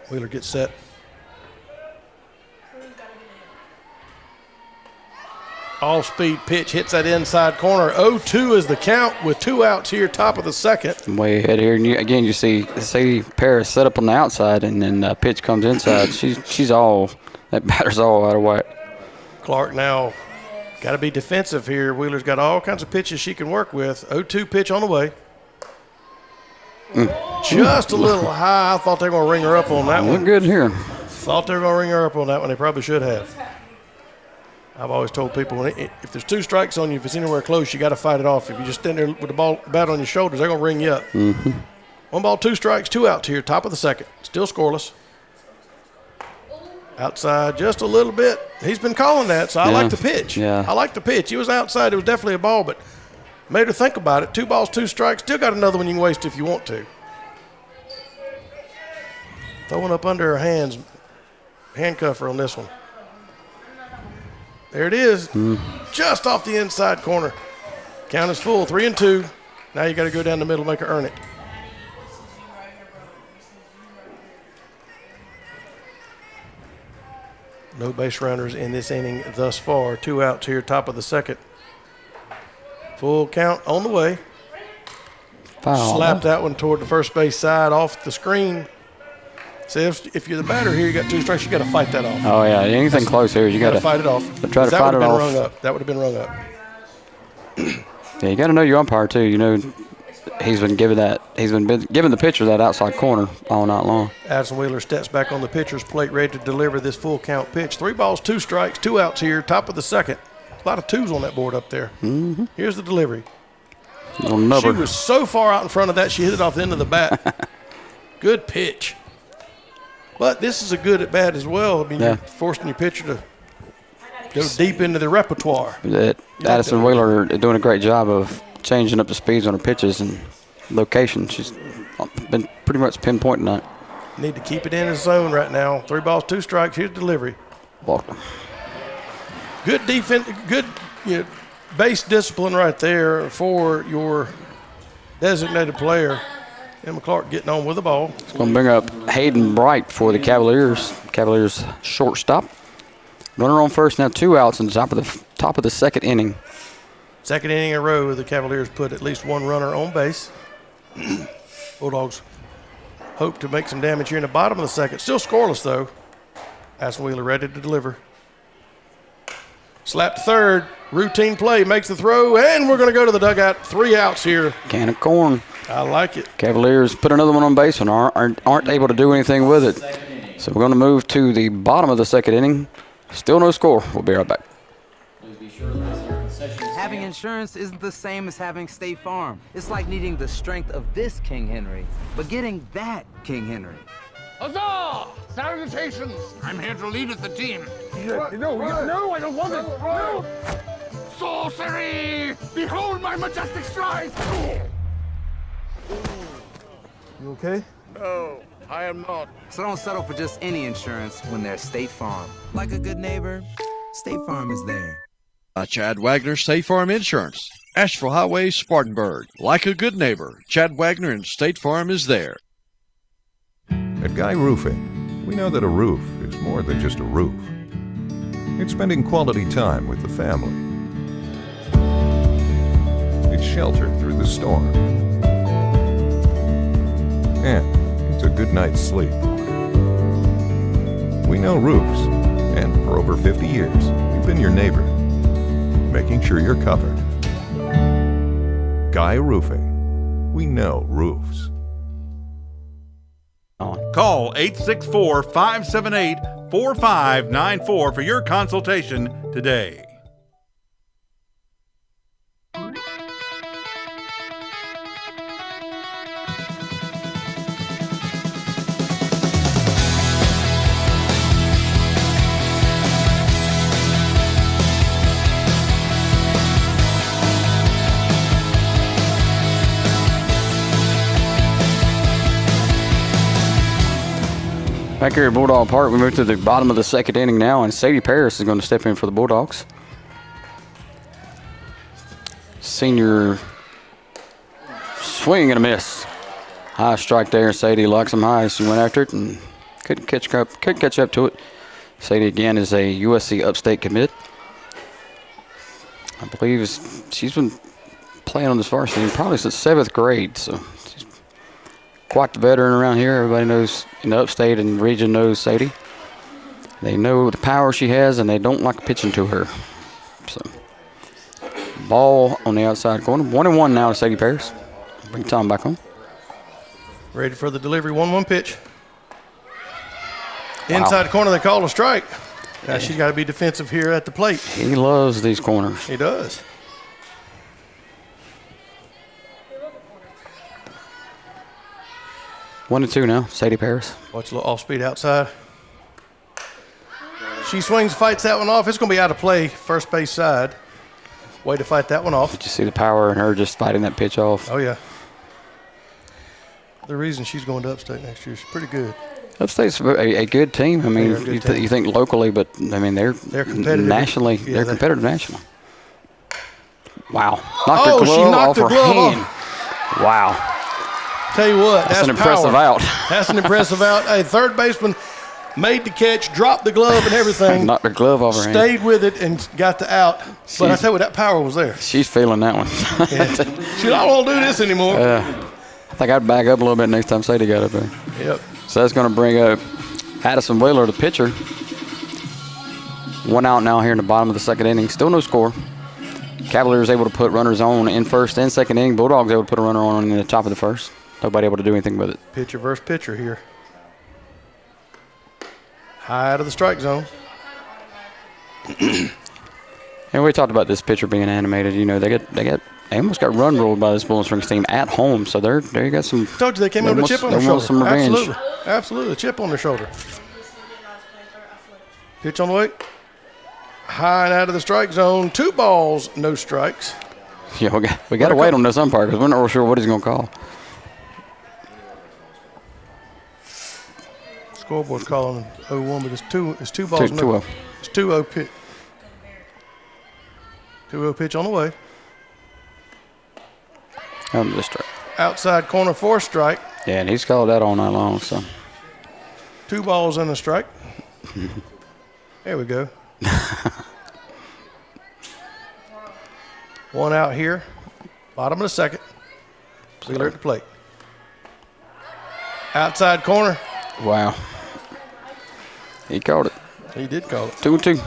Wheeler gets set. Off-speed pitch hits that inside corner. 0-2 is the count with 2 outs here, top of the second. Way ahead here. And you see Paris set up on the outside, and then pitch comes inside. She's all, that batter's all out of whack. Clark now got to be defensive here. Wheeler's got all kinds of pitches she can work with. 0-2 pitch on the way. Just a little high. I thought they were going to ring her up on that one. Look good here. Thought they were going to ring her up on that one. They probably should have. I've always told people, if there's 2 strikes on you, if it's anywhere close, you got to fight it off. If you just stand there with the bat on your shoulders, they're going to ring you up. Mm-hmm. 1 ball, 2 strikes, 2 outs here, top of the second. Still scoreless. Outside just a little bit. He's been calling that, so I like the pitch. Yeah. I like the pitch. He was outside. It was definitely a ball, but made her think about it. 2 balls, 2 strikes. Still got another one you can waste if you want to. Throwing up under her hands. Handcuff her on this one. There it is. Just off the inside corner. Count is full. 3-2. Now you got to go down the middle and make her earn it. No base runners in this inning thus far. 2 outs here, top of the second. Full count on the way. Foul. Slap that one toward the first base side off the screen. See, if you're the batter here, you got 2 strikes, you got to fight that off. Oh, yeah. Anything close here, you got to fight it off. Try to fight it off. Rung up. That would have been rung up. Yeah, you got to know your umpire, too. You know, he's been giving the pitcher that outside corner all night long. Addison Wheeler steps back on the pitcher's plate, ready to deliver this full count pitch. 3 balls, 2 strikes, 2 outs here, top of the second. A lot of 2s on that board up there. Mm-hmm. Here's the delivery. She Number. was so far out in front of that, she hit it off the end of the bat. Good pitch. But this is a good at bat as well. I mean, you're forcing your pitcher to go deep into the repertoire. Addison Wheeler doing a great job of changing up the speeds on her pitches and location. She's been pretty much pinpointing that. Need to keep it in his zone right now. 3 balls, 2 strikes. Here's the delivery. Walker. Good defense. Good base discipline right there for your designated player. Emma Clark getting on with the ball. It's going to bring up Hayden Bright for the Cavaliers. Cavaliers shortstop. Runner on first, now 2 outs in the top of the second inning. Second inning in a row, the Cavaliers put at least 1 runner on base. Bulldogs hope to make some damage here in the bottom of the second. Still scoreless, though. Aston Wheeler ready to deliver. Slap to third. Routine play. Makes the throw. And we're going to go to the dugout. 3 outs here. Can of corn. I like it. Cavaliers put another one on base and aren't able to do anything with it. So we're going to move to the bottom of the second inning. Still no score. We'll be right back. Having insurance isn't the same as having State Farm. It's like needing the strength of this King Henry, but getting that King Henry. Huzzah! Salutations! I'm here to lead the team. No, I don't want it. No! Sorcery! Behold my majestic strides! You okay? No, I am not. So don't settle for just any insurance when there's State Farm. Like a good neighbor, State Farm is there. Chad Wagner, State Farm Insurance. Asheville Highway, Spartanburg. Like a good neighbor, Chad Wagner and State Farm is there. At Guy Roofing, we know that a roof is more than just a roof. It's spending quality time with the family. It's shelter through the storm. And it's a good night's sleep. We know roofs, and for over 50 years, we've been your neighbor, making sure you're covered. Guy Roofing. We know roofs. Call 864-578-4594 for your consultation today. Back here at Bulldog Park, we move to the bottom of the second inning now, and Sadie Paris is going to step in for the Bulldogs. Senior swing and a miss. High strike there. Sadie likes them high. She went after it and couldn't catch up to it. Sadie, again, is a USC Upstate commit. I believe she's been playing on this varsity probably since 7th grade, so she's quite the veteran around here. Everybody knows in the Upstate and region knows Sadie. They know the power she has, and they don't like pitching to her. So, ball on the outside corner. 1-1 now to Sadie Paris. Bring Tom back on. Ready for the delivery. 1-1 pitch. Wow. Inside corner, they call a strike. Now she's got to be defensive here at the plate. He loves these corners. He does. One and two now, Sadie Paris. Watch a little off speed outside. She swings, fights that one off. It's going to be out of play, first base side. Way to fight that one off. Did you see the power in her just fighting that pitch off? Oh, yeah. The reason she's going to Upstate next year is pretty good. Upstate's a good team. I mean, you think locally, but I mean they're competitive nationally. Yeah, they're competitive nationally. Wow! Knocked her glove off her hand. Wow! Tell you what, that's an impressive out. That's an impressive out. Hey, third baseman made the catch, dropped the glove and everything. Knocked her glove off her hand. Stayed with it and got the out. But I tell you what, that power was there. She's feeling that one. She don't want to do this anymore. I think I'd back up a little bit next time Sadie got up there. Yep. So that's going to bring up Addison Wheeler, the pitcher. One out now here in the bottom of the second inning. Still no score. Cavaliers able to put runners on in first and second inning. Bulldogs able to put a runner on in the top of the first. Nobody able to do anything with it. Pitcher versus pitcher here. High out of the strike zone. And we talked about this pitcher being animated. You know, they almost got run ruled by this Bowling Springs team at home. So they got some. Told you they came in with a chip on their shoulder. Some revenge. Absolutely, a chip on their shoulder. Pitch on the way. High and out of the strike zone. 2 balls, no strikes. Yeah, we got to wait on this umpire because we're not real sure what he's going to call. Scoreboard's calling 0-1, but it's two balls. 2-0. It's 2-0 pitch. 2-0 pitch on the way. Under the strike. Outside corner for a strike. Yeah, and he's called that all night long. So 2 balls and a strike. There we go. 1 out here. Bottom of the second. Wheeler at the plate. Outside corner. Wow. He called it. He did call it. 2-2.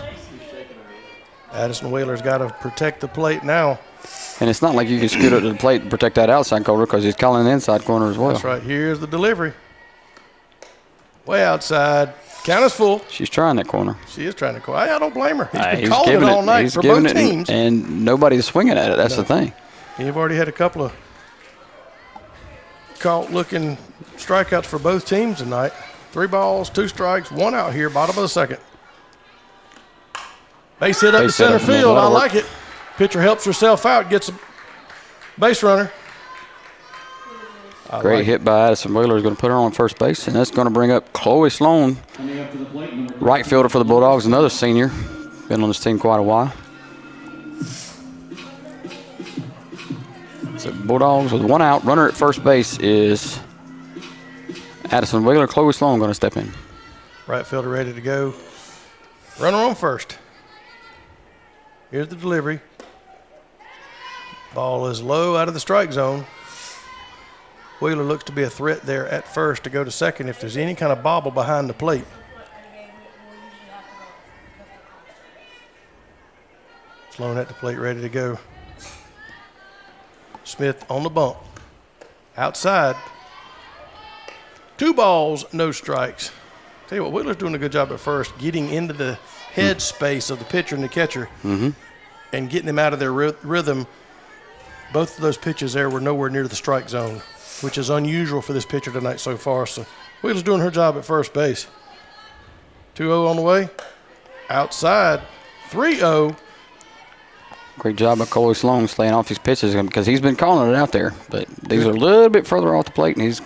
Addison Wheeler's got to protect the plate now. And it's not like you can scoot up to the plate and protect that outside corner because he's calling the inside corner as well. That's right. Here's the delivery. Way outside. Count is full. She's trying that corner. She is trying to call. I don't blame her. He's been He's calling it all night he's for giving both it teams. And nobody's swinging at it. That's the thing. You've already had a couple of caught-looking strikeouts for both teams tonight. 3 balls, 2 strikes, 1 out here, bottom of the second. Base hit up to center field. I like it. Pitcher helps herself out, gets a base runner. Great hit by Addison Wheeler. Is going to put her on first base, and that's going to bring up Chloe Sloan, right fielder for the Bulldogs, another senior. Been on this team quite a while. So Bulldogs with 1 out. Runner at first base is Addison Wheeler. Chloe Sloan going to step in. Right fielder ready to go. Runner on first. Here's the delivery. Ball is low out of the strike zone. Wheeler looks to be a threat there at first to go to second if there's any kind of bobble behind the plate. Sloan at the plate ready to go. Smith on the bump. Outside. 2 balls, no strikes. Tell you what, Wheeler's doing a good job at first getting into the head space of the pitcher and the catcher and getting them out of their rhythm. Both of those pitches there were nowhere near the strike zone, which is unusual for this pitcher tonight so far. So Wheeler's doing her job at first base. 2-0 on the way. Outside. 3-0. Great job by Chloe Sloan staying off his pitches because he's been calling it out there. But these are a little bit further off the plate, and he's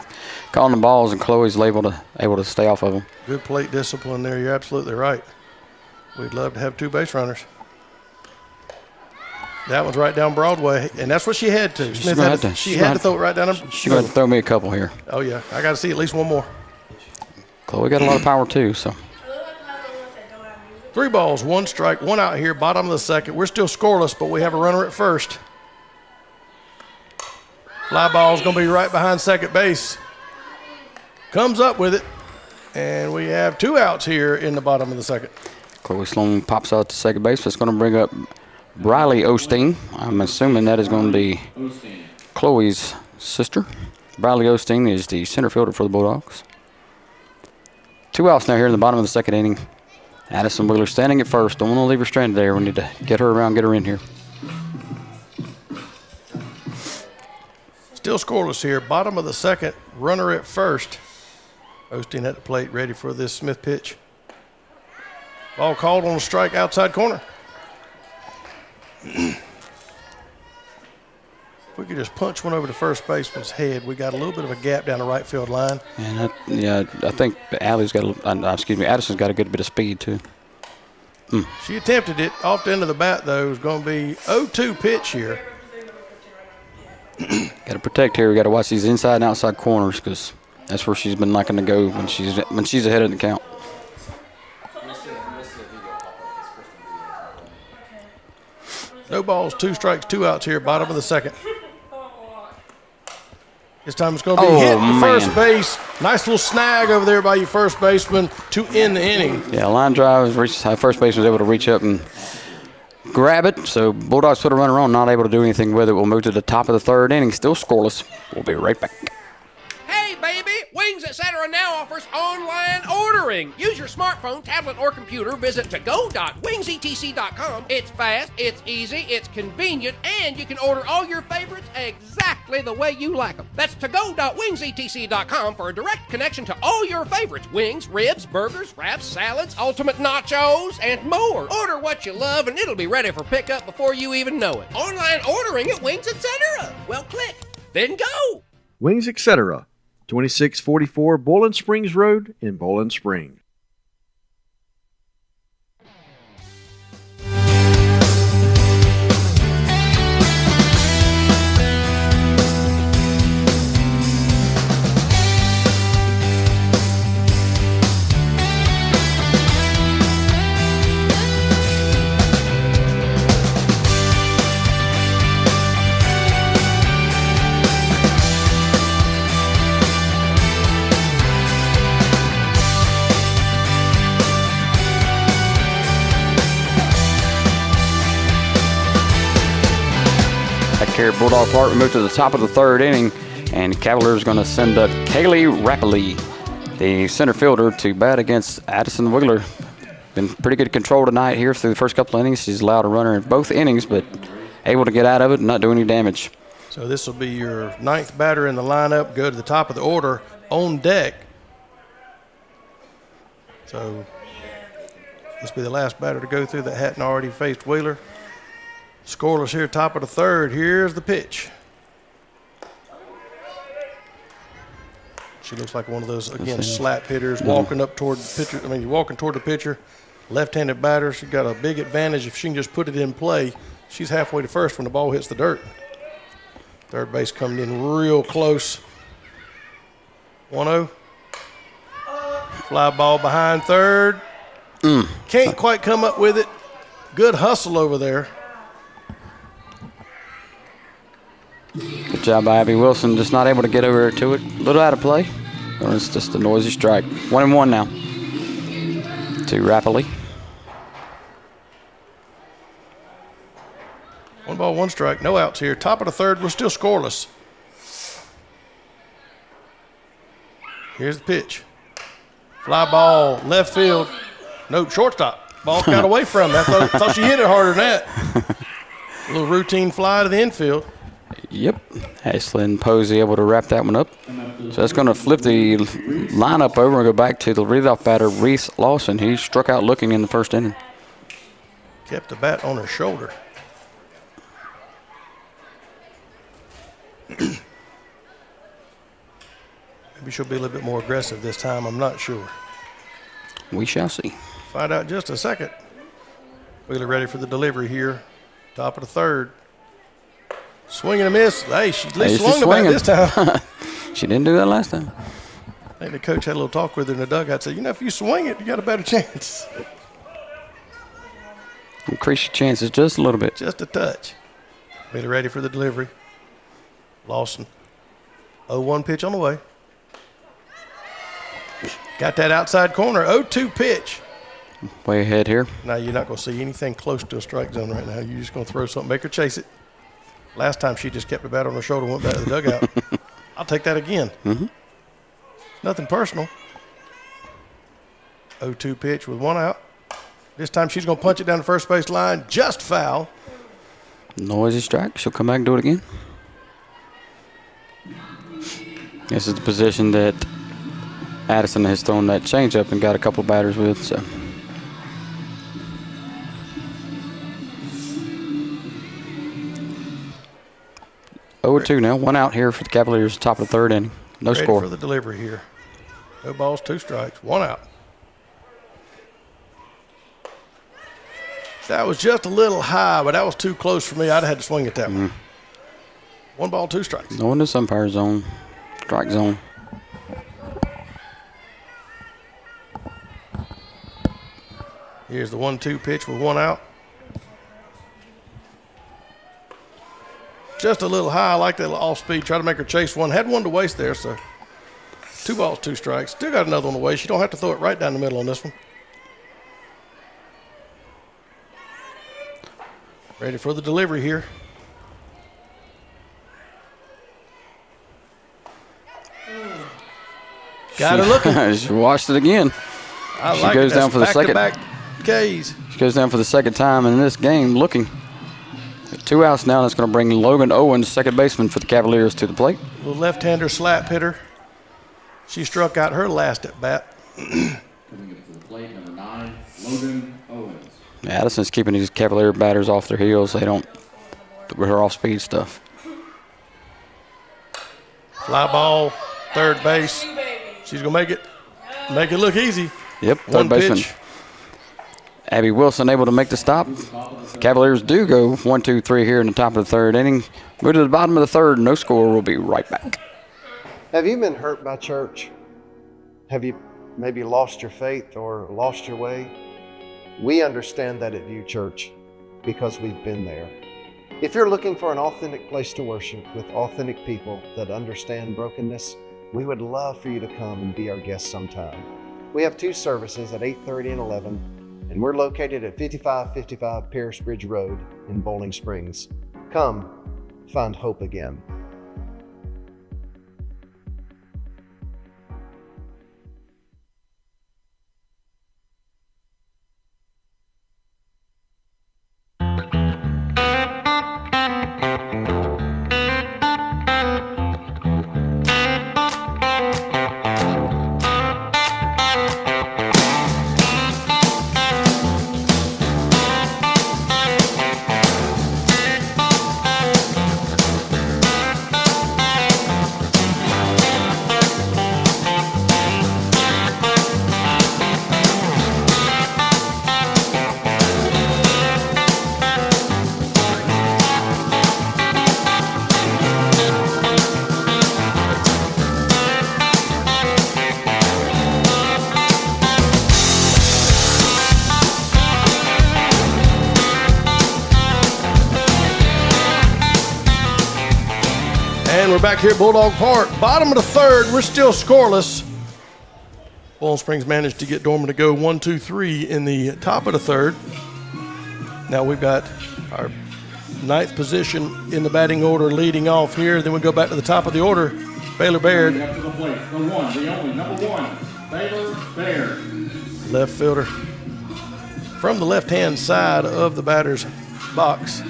calling the balls, and Chloe's able to stay off of them. Good plate discipline there. You're absolutely right. We'd love to have 2 base runners. That one's right down Broadway, and that's what she had to. Smith had to. She had to throw it right down. She's going to throw me a couple here. Oh, yeah. I got to see at least 1 more. Chloe got a lot of power, too, so. 3 balls, 1 strike, 1 out here, bottom of the second. We're still scoreless, but we have a runner at first. Fly ball's going to be right behind second base. Comes up with it, and we have 2 outs here in the bottom of the second. Chloe Sloan pops out to second base. That's going to bring up Briley Osteen. I'm assuming that is going to be Chloe's sister. Briley Osteen is the center fielder for the Bulldogs. 2 outs now here in the bottom of the second inning. Addison Wheeler standing at first. Don't want to leave her stranded there. We need to get her around, get her in here. Still scoreless here. Bottom of the second. Runner at first. Osteen at the plate, ready for this Smith pitch. Ball called on a strike outside corner. If we could just punch one over to first baseman's head, we got a little bit of a gap down the right field line. And I think Addison's got a good bit of speed too. She attempted it off the end of the bat though. It's going to be 0-2 pitch here. Got to protect here. We got to watch these inside and outside corners because that's where she's been liking to go when she's ahead of the count. No balls, 2 strikes, 2 outs here, bottom of the second. This time it's going to be hit to first base. Nice little snag over there by your first baseman to end the inning. Yeah, line drive. First baseman was able to reach up and grab it. So Bulldogs put a runner on, not able to do anything with it. We'll move to the top of the 3rd inning. Still scoreless. We'll be right back. Hey, baby! Wings Etc. now offers online ordering. Use your smartphone, tablet, or computer. Visit to-go.wingsetc.com. It's fast, it's easy, it's convenient, and you can order all your favorites exactly the way you like them. That's to-go.wingsetc.com for a direct connection to all your favorites. Wings, ribs, burgers, wraps, salads, ultimate nachos, and more. Order what you love, and it'll be ready for pickup before you even know it. Online ordering at Wings Etc. Well, click, then go. Wings Etc. 2644 Bowling Springs Road in Bowling Springs. here at Bulldog Park. We move to the top of the third inning, and Cavaliers going to send up Kaylee Rappley, the center fielder, to bat against Addison Wiggler. Been pretty good control tonight here through the first couple of innings. She's allowed a runner in both innings, but able to get out of it and not do any damage. So this will be your ninth batter in the lineup. Go to the top of the order on deck. So this will be the last batter to go through that hadn't already faced Wheeler. Scoreless here, top of the third. Here's the pitch. She looks like one of those, again, slap hitters, walking up toward the pitcher. I mean, walking toward the pitcher. Left-handed batter. She's got a big advantage if she can just put it in play. She's halfway to first when the ball hits the dirt. Third base coming in real close. 1-0. Fly ball behind third. Can't quite come up with it. Good hustle over there. Good job by Abby Wilson, just not able to get over to it. A little out of play. It's just a noisy strike. 1-1 now to Rappley. 1 ball, 1 strike, no outs here. Top of the third, we're still scoreless. Here's the pitch. Fly ball, left field. Nope, shortstop. Ball got away from him. I thought she hit it harder than that. A little routine fly to the infield. Yep. Ashlyn Posey able to wrap that one up. So that's going to flip the lineup over and go back to the leadoff batter, Reese Lawson. He struck out looking in the first inning. Kept the bat on her shoulder. Maybe she'll be a little bit more aggressive this time. I'm not sure. We shall see. Find out in just a second. Wheeler ready for the delivery here. Top of the third. Swing and a miss. Hey, she at least swung the bat this time. She didn't do that last time. I think the coach had a little talk with her in the dugout. Said, if you swing it, you got a better chance. Increase your chances just a little bit. Just a touch. Wheeler ready for the delivery. Lawson. 0-1 pitch on the way. Got that outside corner. 0-2 pitch. Way ahead here. Now you're not going to see anything close to a strike zone right now. You're just going to throw something, make her chase it. Last time she just kept the bat on her shoulder, went back to the dugout. I'll take that again. Nothing personal. 0-2 pitch with 1 out. This time she's going to punch it down the first base line. Just foul. Noisy strike. She'll come back and do it again. This is the position that Addison has thrown that changeup and got a couple batters with. So. Over 2 now. 1 out here for the Cavaliers, top of the third inning. No Ready score. For the delivery here. No balls, 2 strikes, 1 out. That was just a little high, but that was too close for me. I'd have had to swing at that one. 1 ball, 2 strikes. Going to umpire zone, strike zone. Here's the 1-2 pitch with 1 out. Just a little high. I like that off speed. Try to make her chase one. Had 1 to waste there, so 2 balls, 2 strikes. Still got another one to waste. You don't have to throw it right down the middle on this one. Ready for the delivery here. Got her looking. She watched it again. She goes down for the second. K's. She goes down for the second time in this game looking. 2 outs now. That's going to bring Logan Owens, second baseman for the Cavaliers, to the plate. Little left-hander slap hitter. She struck out her last at bat. Coming up to the plate, number 9, Logan Owens. Addison's keeping these Cavalier batters off their heels. They don't with her off-speed stuff. Fly ball, third base. She's going to make it look easy. Yep, third baseman. Abby Wilson able to make the stop. Cavaliers do go 1-2-3 here in the top of the third inning. Move to the bottom of the third. No score. We'll be right back. Have you been hurt by church? Have you maybe lost your faith or lost your way? We understand that at View Church because we've been there. If you're looking for an authentic place to worship with authentic people that understand brokenness, we would love for you to come and be our guest sometime. We have 2 services at 8:30 and 11, and we're located at 5555 Paris Bridge Road in Bowling Springs. Come, find hope again. And we're back here at Bulldog Park. Bottom of the third, we're still scoreless. Bowling Springs managed to get Dorman to go 1-2-3 in the top of the third. Now we've got our ninth position in the batting order leading off here. Then we go back to the top of the order. Baylor Baird. Up to the plate, the one, the only, number 1, Baylor Baird. Left fielder. From the left-hand side of the batter's box.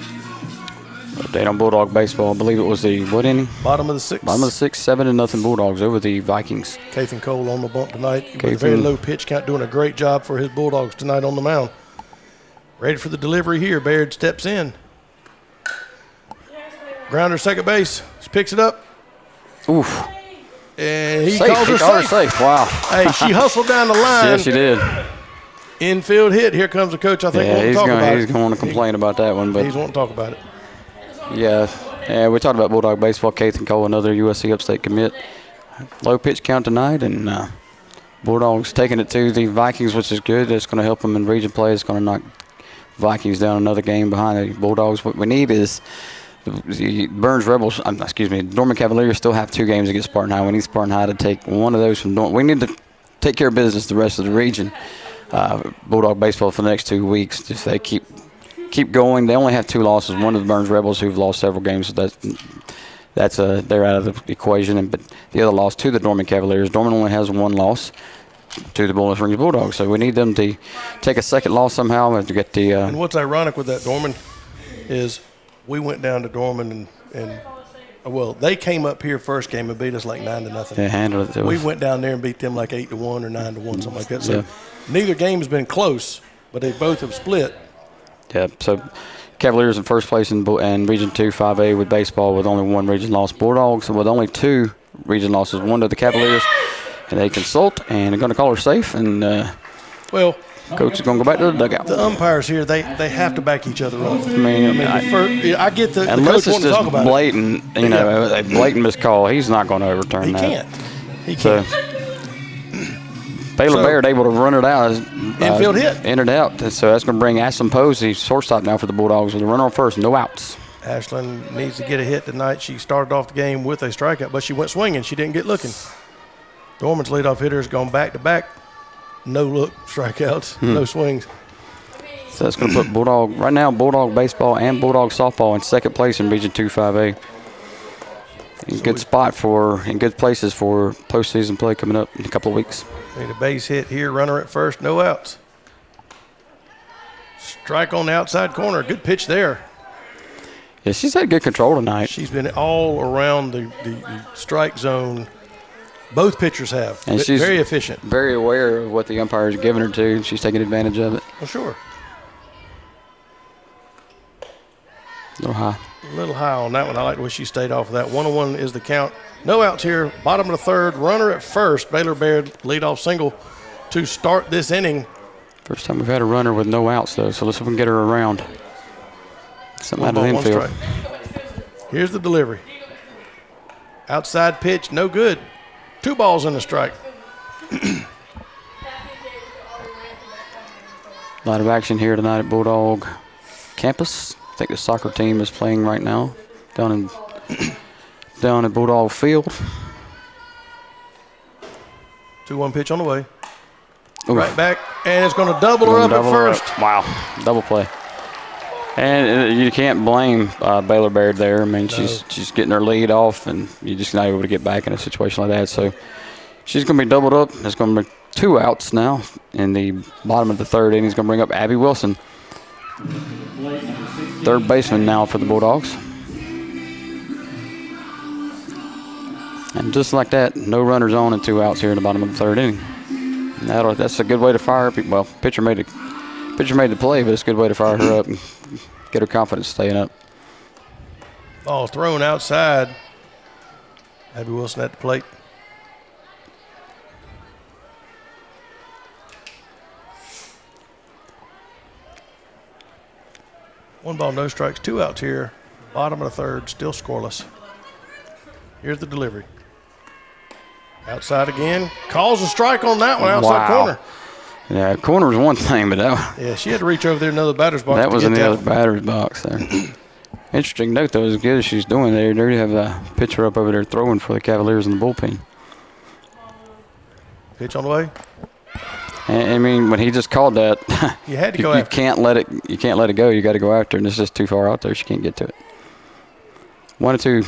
Update on Bulldog baseball. I believe it was the what inning? Bottom of the sixth. Bottom of the sixth, 7-0 Bulldogs over the Vikings. Kathan Cole on the bump tonight with a very low pitch count, doing a great job for his Bulldogs tonight on the mound. Ready for the delivery here. Baird steps in. Grounder second base. She picks it up. Oof. And he safe. calls her safe. Wow. Hey, she hustled down the line. Yes, she did. Infield hit. Here comes the coach. I think yeah, he's going to complain about that one. But he's wanting to talk about it. Yeah, we talked about Bulldog baseball. Kathan Cole, another USC Upstate commit. Low pitch count tonight, and Bulldogs taking it to the Vikings, which is good. It's going to help them in region play. It's going to knock Vikings down another game behind the Bulldogs. What we need is the Burns Rebels, Dorman Cavaliers still have 2 games against Spartan High. We need Spartan High to take one of those from Dorman. We need to take care of business the rest of the region. Bulldog baseball for the next 2 weeks. If they keep going, they only have 2 losses. One of the Burns Rebels, who've lost several games, so that's they're out of the equation. But the other loss to the Dorman Cavaliers. Dorman only has 1 loss to the Bowling Springs Bulldogs, so we need them to take a second loss somehow to get the. And what's ironic with that Dorman is we went down to Dorman and they came up here first game and beat us like 9-0. They handled it to us. We went down there and beat them like 8-1 or 9-1, something like that. So neither game has been close, but they both have split. Yeah, so Cavaliers in first place in Region 2 5A with baseball with only 1 region loss. Bulldogs with only 2 region losses, 1 to the Cavaliers. And they consult, and they're going to call her safe. And coach is going to go back to the dugout. The umpires here, they have to back each other up. I get the unless coach it's wanting to talk about blatant, a blatant miscall, he's not going to overturn that. He can't. Baylor Baird able to run it out. Infield hit. Entered out. So that's going to bring Ashlyn Posey, shortstop now for the Bulldogs, with a runner on first, no outs. Ashlyn needs to get a hit tonight. She started off the game with a strikeout, but she went swinging. She didn't get looking. Dorman's leadoff hitter has gone back-to-back. No look strikeouts, no swings. So that's going to put Bulldog baseball and Bulldog softball in second place in Region 2 5A. In good places for postseason play coming up in a couple of weeks. Need a base hit here, runner at first, no outs. Strike on the outside corner, good pitch there. Yeah, she's had good control tonight. She's been all around the strike zone. Both pitchers have. And she's very efficient. Very aware of what the umpires are giving her to. She's taking advantage of it. Well, sure. A little high on that one. I like the way she stayed off of that. 1-1 is the count. No outs here. Bottom of the third. Runner at first. Baylor Baird leadoff single to start this inning. First time we've had a runner with no outs, though, so let's see if we can get her around. Something out of the infield. Here's the delivery. Outside pitch, no good. 2 balls and a strike. A lot of action here tonight at Bulldog campus. I think the soccer team is playing right now down at Bulldog Field. 2-1 pitch on the way. Ooh. Right back, and it's going to double her up at first. Wow, double play. And you can't blame Baylor Baird there. I mean, she's getting her lead off, and you're just not able to get back in a situation like that. So she's going to be doubled up. There's going to be 2 outs now in the bottom of the 3rd inning. He's going to bring up Abby Wilson, 3rd baseman now for the Bulldogs. And just like that, no runners on and 2 outs here in the bottom of the 3rd inning. That's a good way to fire up. Well, pitcher made the play, but it's a good way to fire her up and get her confidence staying up. Ball thrown outside. Abby Wilson at the plate. One ball, no strikes, 2 outs here. Bottom of the 3rd, still scoreless. Here's the delivery. Outside again. Calls a strike on that one, outside corner. Yeah, corner was one thing, but yeah, she had to reach over there in another batter's box. That was in the other batter's box there. Interesting note, though, as good as she's doing there, they have a pitcher up over there throwing for the Cavaliers in the bullpen. Pitch on the way. And, I mean, when he just called that, you had to go after. You can't let it go. You got to go after it, and it's just too far out there. She can't get to it. 1-2.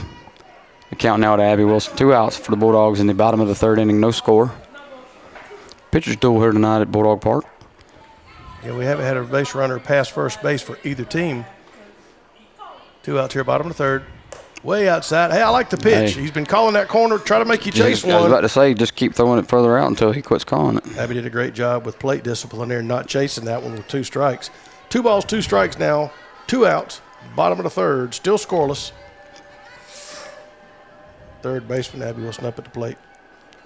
The count now to Abby Wilson. 2 outs for the Bulldogs in the bottom of the 3rd inning. No score. Pitcher's duel here tonight at Bulldog Park. Yeah, we haven't had a base runner pass first base for either team. 2 outs here, bottom of the 3rd. Way outside. Hey, I like the pitch. Hey. He's been calling that corner, try to make you chase one. I was about to say, just keep throwing it further out until he quits calling it. Abby did a great job with plate discipline there, not chasing that one with 2 strikes. 2 balls, 2 strikes now. 2 outs, bottom of the 3rd, still scoreless. 3rd baseman Abby Wilson up at the plate.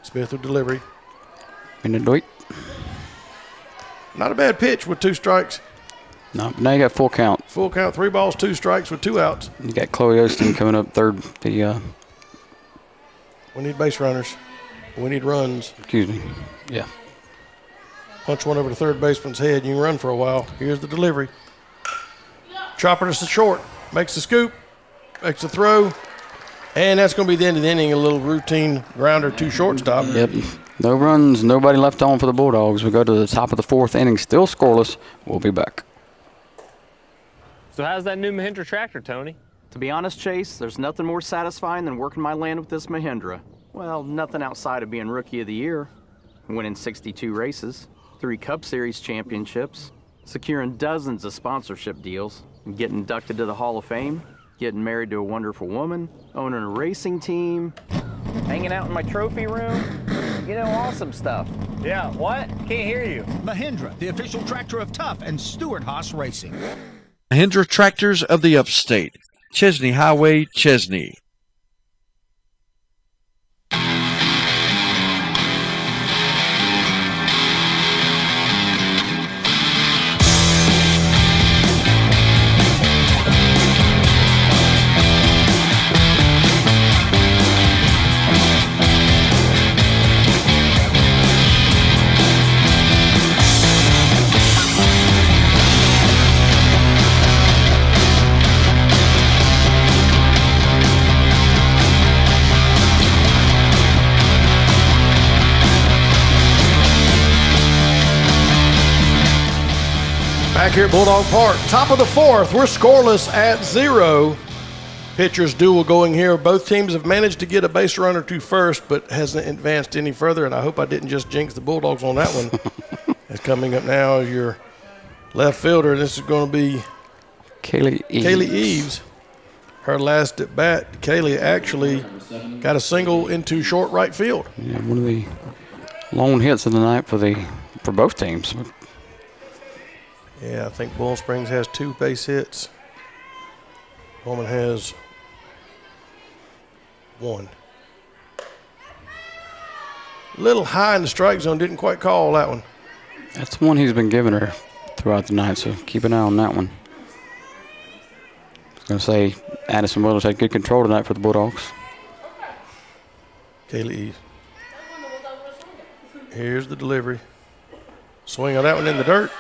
Smith with delivery. In the doit. Not a bad pitch with 2 strikes. No, now you got full count. Full count, 3 balls, 2 strikes with 2 outs. You got Chloe Osteen coming up 3rd. We need base runners. We need runs. Excuse me. Yeah. Punch one over the 3rd baseman's head. You can run for a while. Here's the delivery. Chopper to the short. Makes the scoop. Makes the throw. And that's going to be the end of the inning. A little routine grounder to shortstop. Yep. No runs, nobody left on for the Bulldogs. We go to the top of the 4th inning, still scoreless. We'll be back. So how's that new Mahindra tractor, Tony? To be honest, Chase, there's nothing more satisfying than working my land with this Mahindra. Well, nothing outside of being Rookie of the Year, winning 62 races, 3 Cup Series championships, securing dozens of sponsorship deals, and getting inducted to the Hall of Fame, getting married to a wonderful woman, owning a racing team, Hanging out in my trophy room? You know, awesome stuff. Yeah, what? Can't hear you. Mahindra, the official tractor of Tough and Stewart Haas Racing. Mahindra Tractors of the Upstate. Chesney Highway, Chesney. Back here at Bulldog Park, top of the 4th, we're scoreless at 0. Pitchers duel going here. Both teams have managed to get a base runner to first, but hasn't advanced any further, and I hope I didn't just jinx the Bulldogs on that one. It's coming up now is your left fielder. This is going to be Kaylee Eves. Her last at bat, Kaylee actually got a single into short right field. Yeah, one of the lone hits of the night for both teams. Yeah, I think Bull Springs has 2 base hits. Dorman has 1. A little high in the strike zone, didn't quite call that one. That's one he's been giving her throughout the night, so keep an eye on that one. I was going to say Addison Willis had good control tonight for the Bulldogs. Kaylee Eve. Here's the delivery. Swing on that one in the dirt.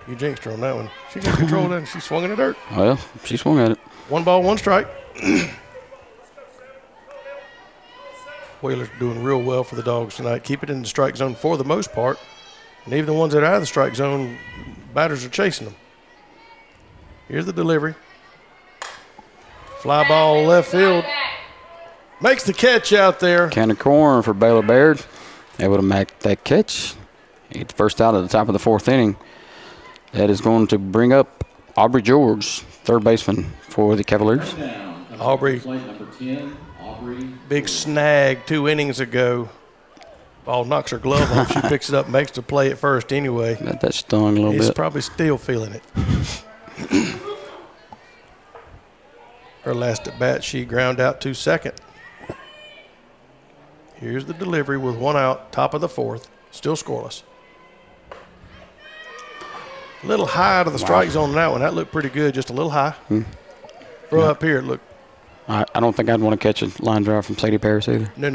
You jinxed her on that one. She got control of that and she swung in the dirt. Well, she swung at it. 1 ball, 1 strike. Whalers doing real well for the Dogs tonight. Keep it in the strike zone for the most part. And even the ones that are out of the strike zone, batters are chasing them. Here's the delivery. Fly ball left field. Makes the catch out there. County corner for Baylor Baird. Able to make that catch. Get the first out at the top of the 4th inning. That is going to bring up Aubrey George, third baseman for the Cavaliers. Aubrey, big snag 2 innings ago. Ball knocks her glove off. She picks it up, makes the play at first anyway. That stung a little bit. He's probably still feeling it. Her last at bat, she ground out to second. Here's the delivery with 1 out, top of the 4th, still scoreless. A little high to the strike zone on that one. That looked pretty good, just a little high. Throw up here, look. I don't think I'd want to catch a line drive from Sadie Paris either. No.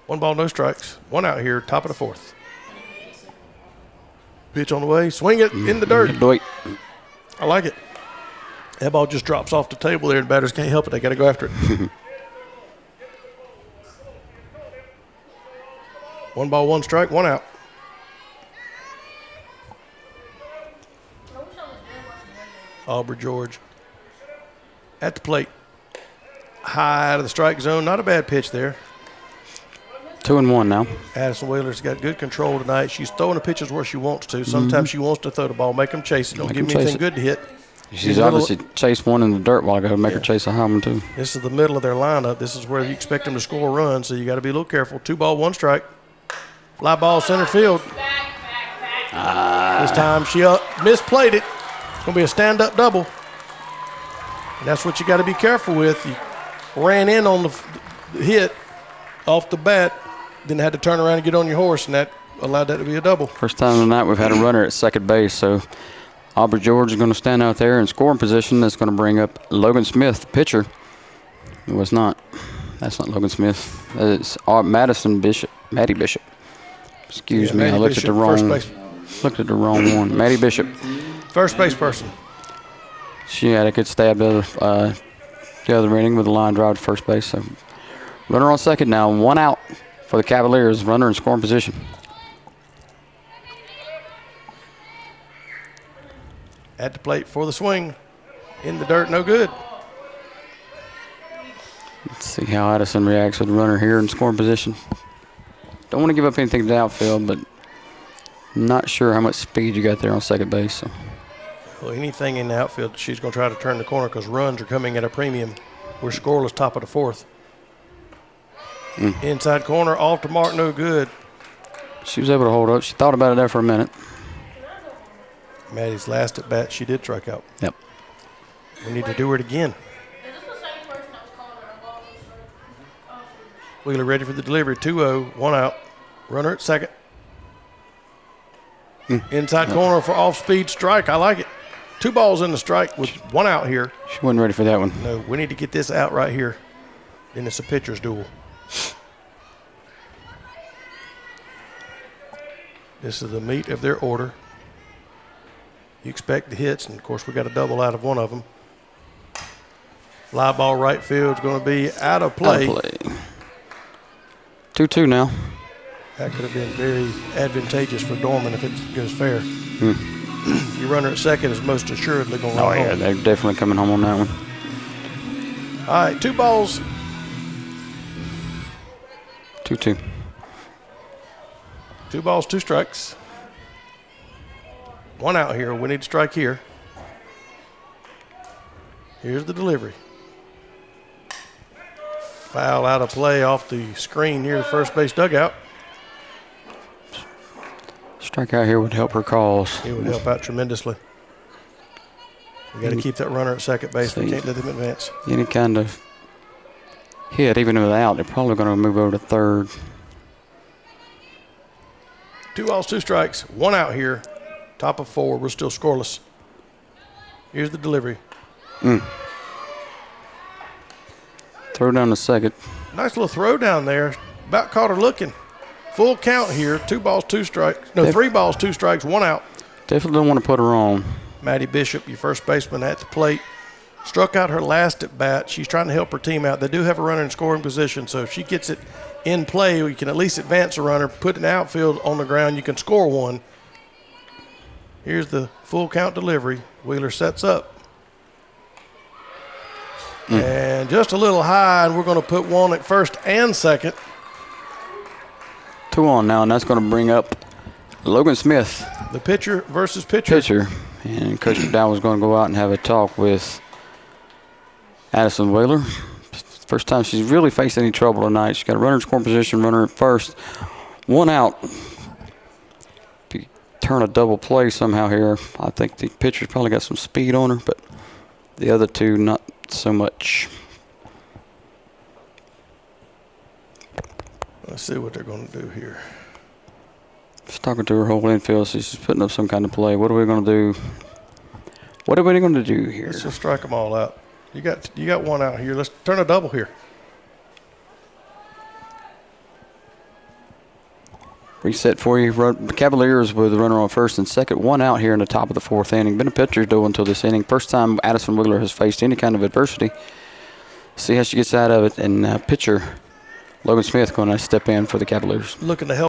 1 ball, no strikes. 1 out here, top of the 4th. Pitch on the way, swing it in the dirt. I like it. That ball just drops off the table there, and batters can't help it. They got to go after it. 1 ball, 1 strike, 1 out. Aubrey George at the plate. High out of the strike zone. Not a bad pitch there. 2-1 now. Addison Wheeler's got good control tonight. She's throwing the pitches where she wants to. Sometimes she wants to throw the ball, make them chase it. Don't give me anything good to hit. She's obviously chased one in the dirt while ago. Make her chase a high one, too. This is the middle of their lineup. This is where you expect them to score a run, so you got to be a little careful. 2 ball, 1 strike. Fly ball center field. This time she misplayed it. It's going to be a stand-up double. And that's what you got to be careful with. You ran in on the hit off the bat, then had to turn around and get on your horse, and that allowed that to be a double. First time tonight we've had a runner at second base, so Aubrey George is going to stand out there in scoring position. That's going to bring up Logan Smith, the pitcher. It was not. That's not Logan Smith. It's Maddie Bishop. Excuse me, I looked at the wrong one. Maddie Bishop. First base person. She had a good stab to the other inning with a line drive to first base. So runner on second now, 1 out for the Cavaliers. Runner in scoring position. At the plate for the swing. In the dirt, no good. Let's see how Addison reacts with the runner here in scoring position. Don't want to give up anything to the outfield, but not sure how much speed you got there on second base. So. Well, anything in the outfield, she's going to try to turn the corner because runs are coming at a premium. We're scoreless top of the 4th. Inside corner, off the mark, no good. She was able to hold up. She thought about it there for a minute. Maddie's last at bat, she did strike out. Yep. We need to do it again. Wheeler ready for the delivery. 2-0, 1 out. Runner at second. Inside corner for off-speed strike. I like it. 2 balls in the strike with 1 out here. She wasn't ready for that one. No, we need to get this out right here. Then it's a pitcher's duel. This is the meat of their order. You expect the hits, and, of course, we got a double out of one of them. Fly ball right field is going to be out of play. 2-2 now. That could have been very advantageous for Dorman if it goes fair. Your runner at second is most assuredly going to run home. They're definitely coming home on that one. All right, 2 balls. 2-2. 2 balls, 2 strikes. 1 out here. We need to strike here. Here's the delivery. Foul out of play off the screen near the first base dugout. Strikeout here would help her cause. It would help out tremendously. We got to keep that runner at second base. We can't let them advance. Any kind of hit, even without, they're probably going to move over to third. 2 balls, 2 strikes. 1 out here. Top of 4. We're still scoreless. Here's the delivery. Throw down the second. Nice little throw down there. About caught her looking. Full count here. 2 balls, 2 strikes. No, 3 balls, 2 strikes, 1 out. Definitely don't want to put her on. Maddie Bishop, your first baseman at the plate. Struck out her last at bat. She's trying to help her team out. They do have a runner in scoring position, so if she gets it in play, we can at least advance a runner, put an outfield on the ground. You can score one. Here's the full count delivery. Wheeler sets up. And just a little high, and we're going to put one at first and second. 2 on now, and that's going to bring up Logan Smith. The pitcher versus pitcher. And Coach McDowell's going to go out and have a talk with Addison Wheeler. First time she's really faced any trouble tonight. She's got a runner in scoring position, runner at first. 1 out. If you turn a double play somehow here, I think the pitcher's probably got some speed on her, but the other 2 not so much. Let's see what they're going to do here. Just talking to her whole infield. She's putting up some kind of play. What are we going to do? What are we going to do here? Let's just strike them all out. You got 1 out here. Let's turn a double here. Reset for you. Cavaliers with a runner on first and second. 1 out here in the top of the 4th inning. Been a pitcher's duel until this inning. First time Addison Wheeler has faced any kind of adversity. See how she gets out of it. And pitcher Logan Smith going to step in for the Cavaliers. Looking to help.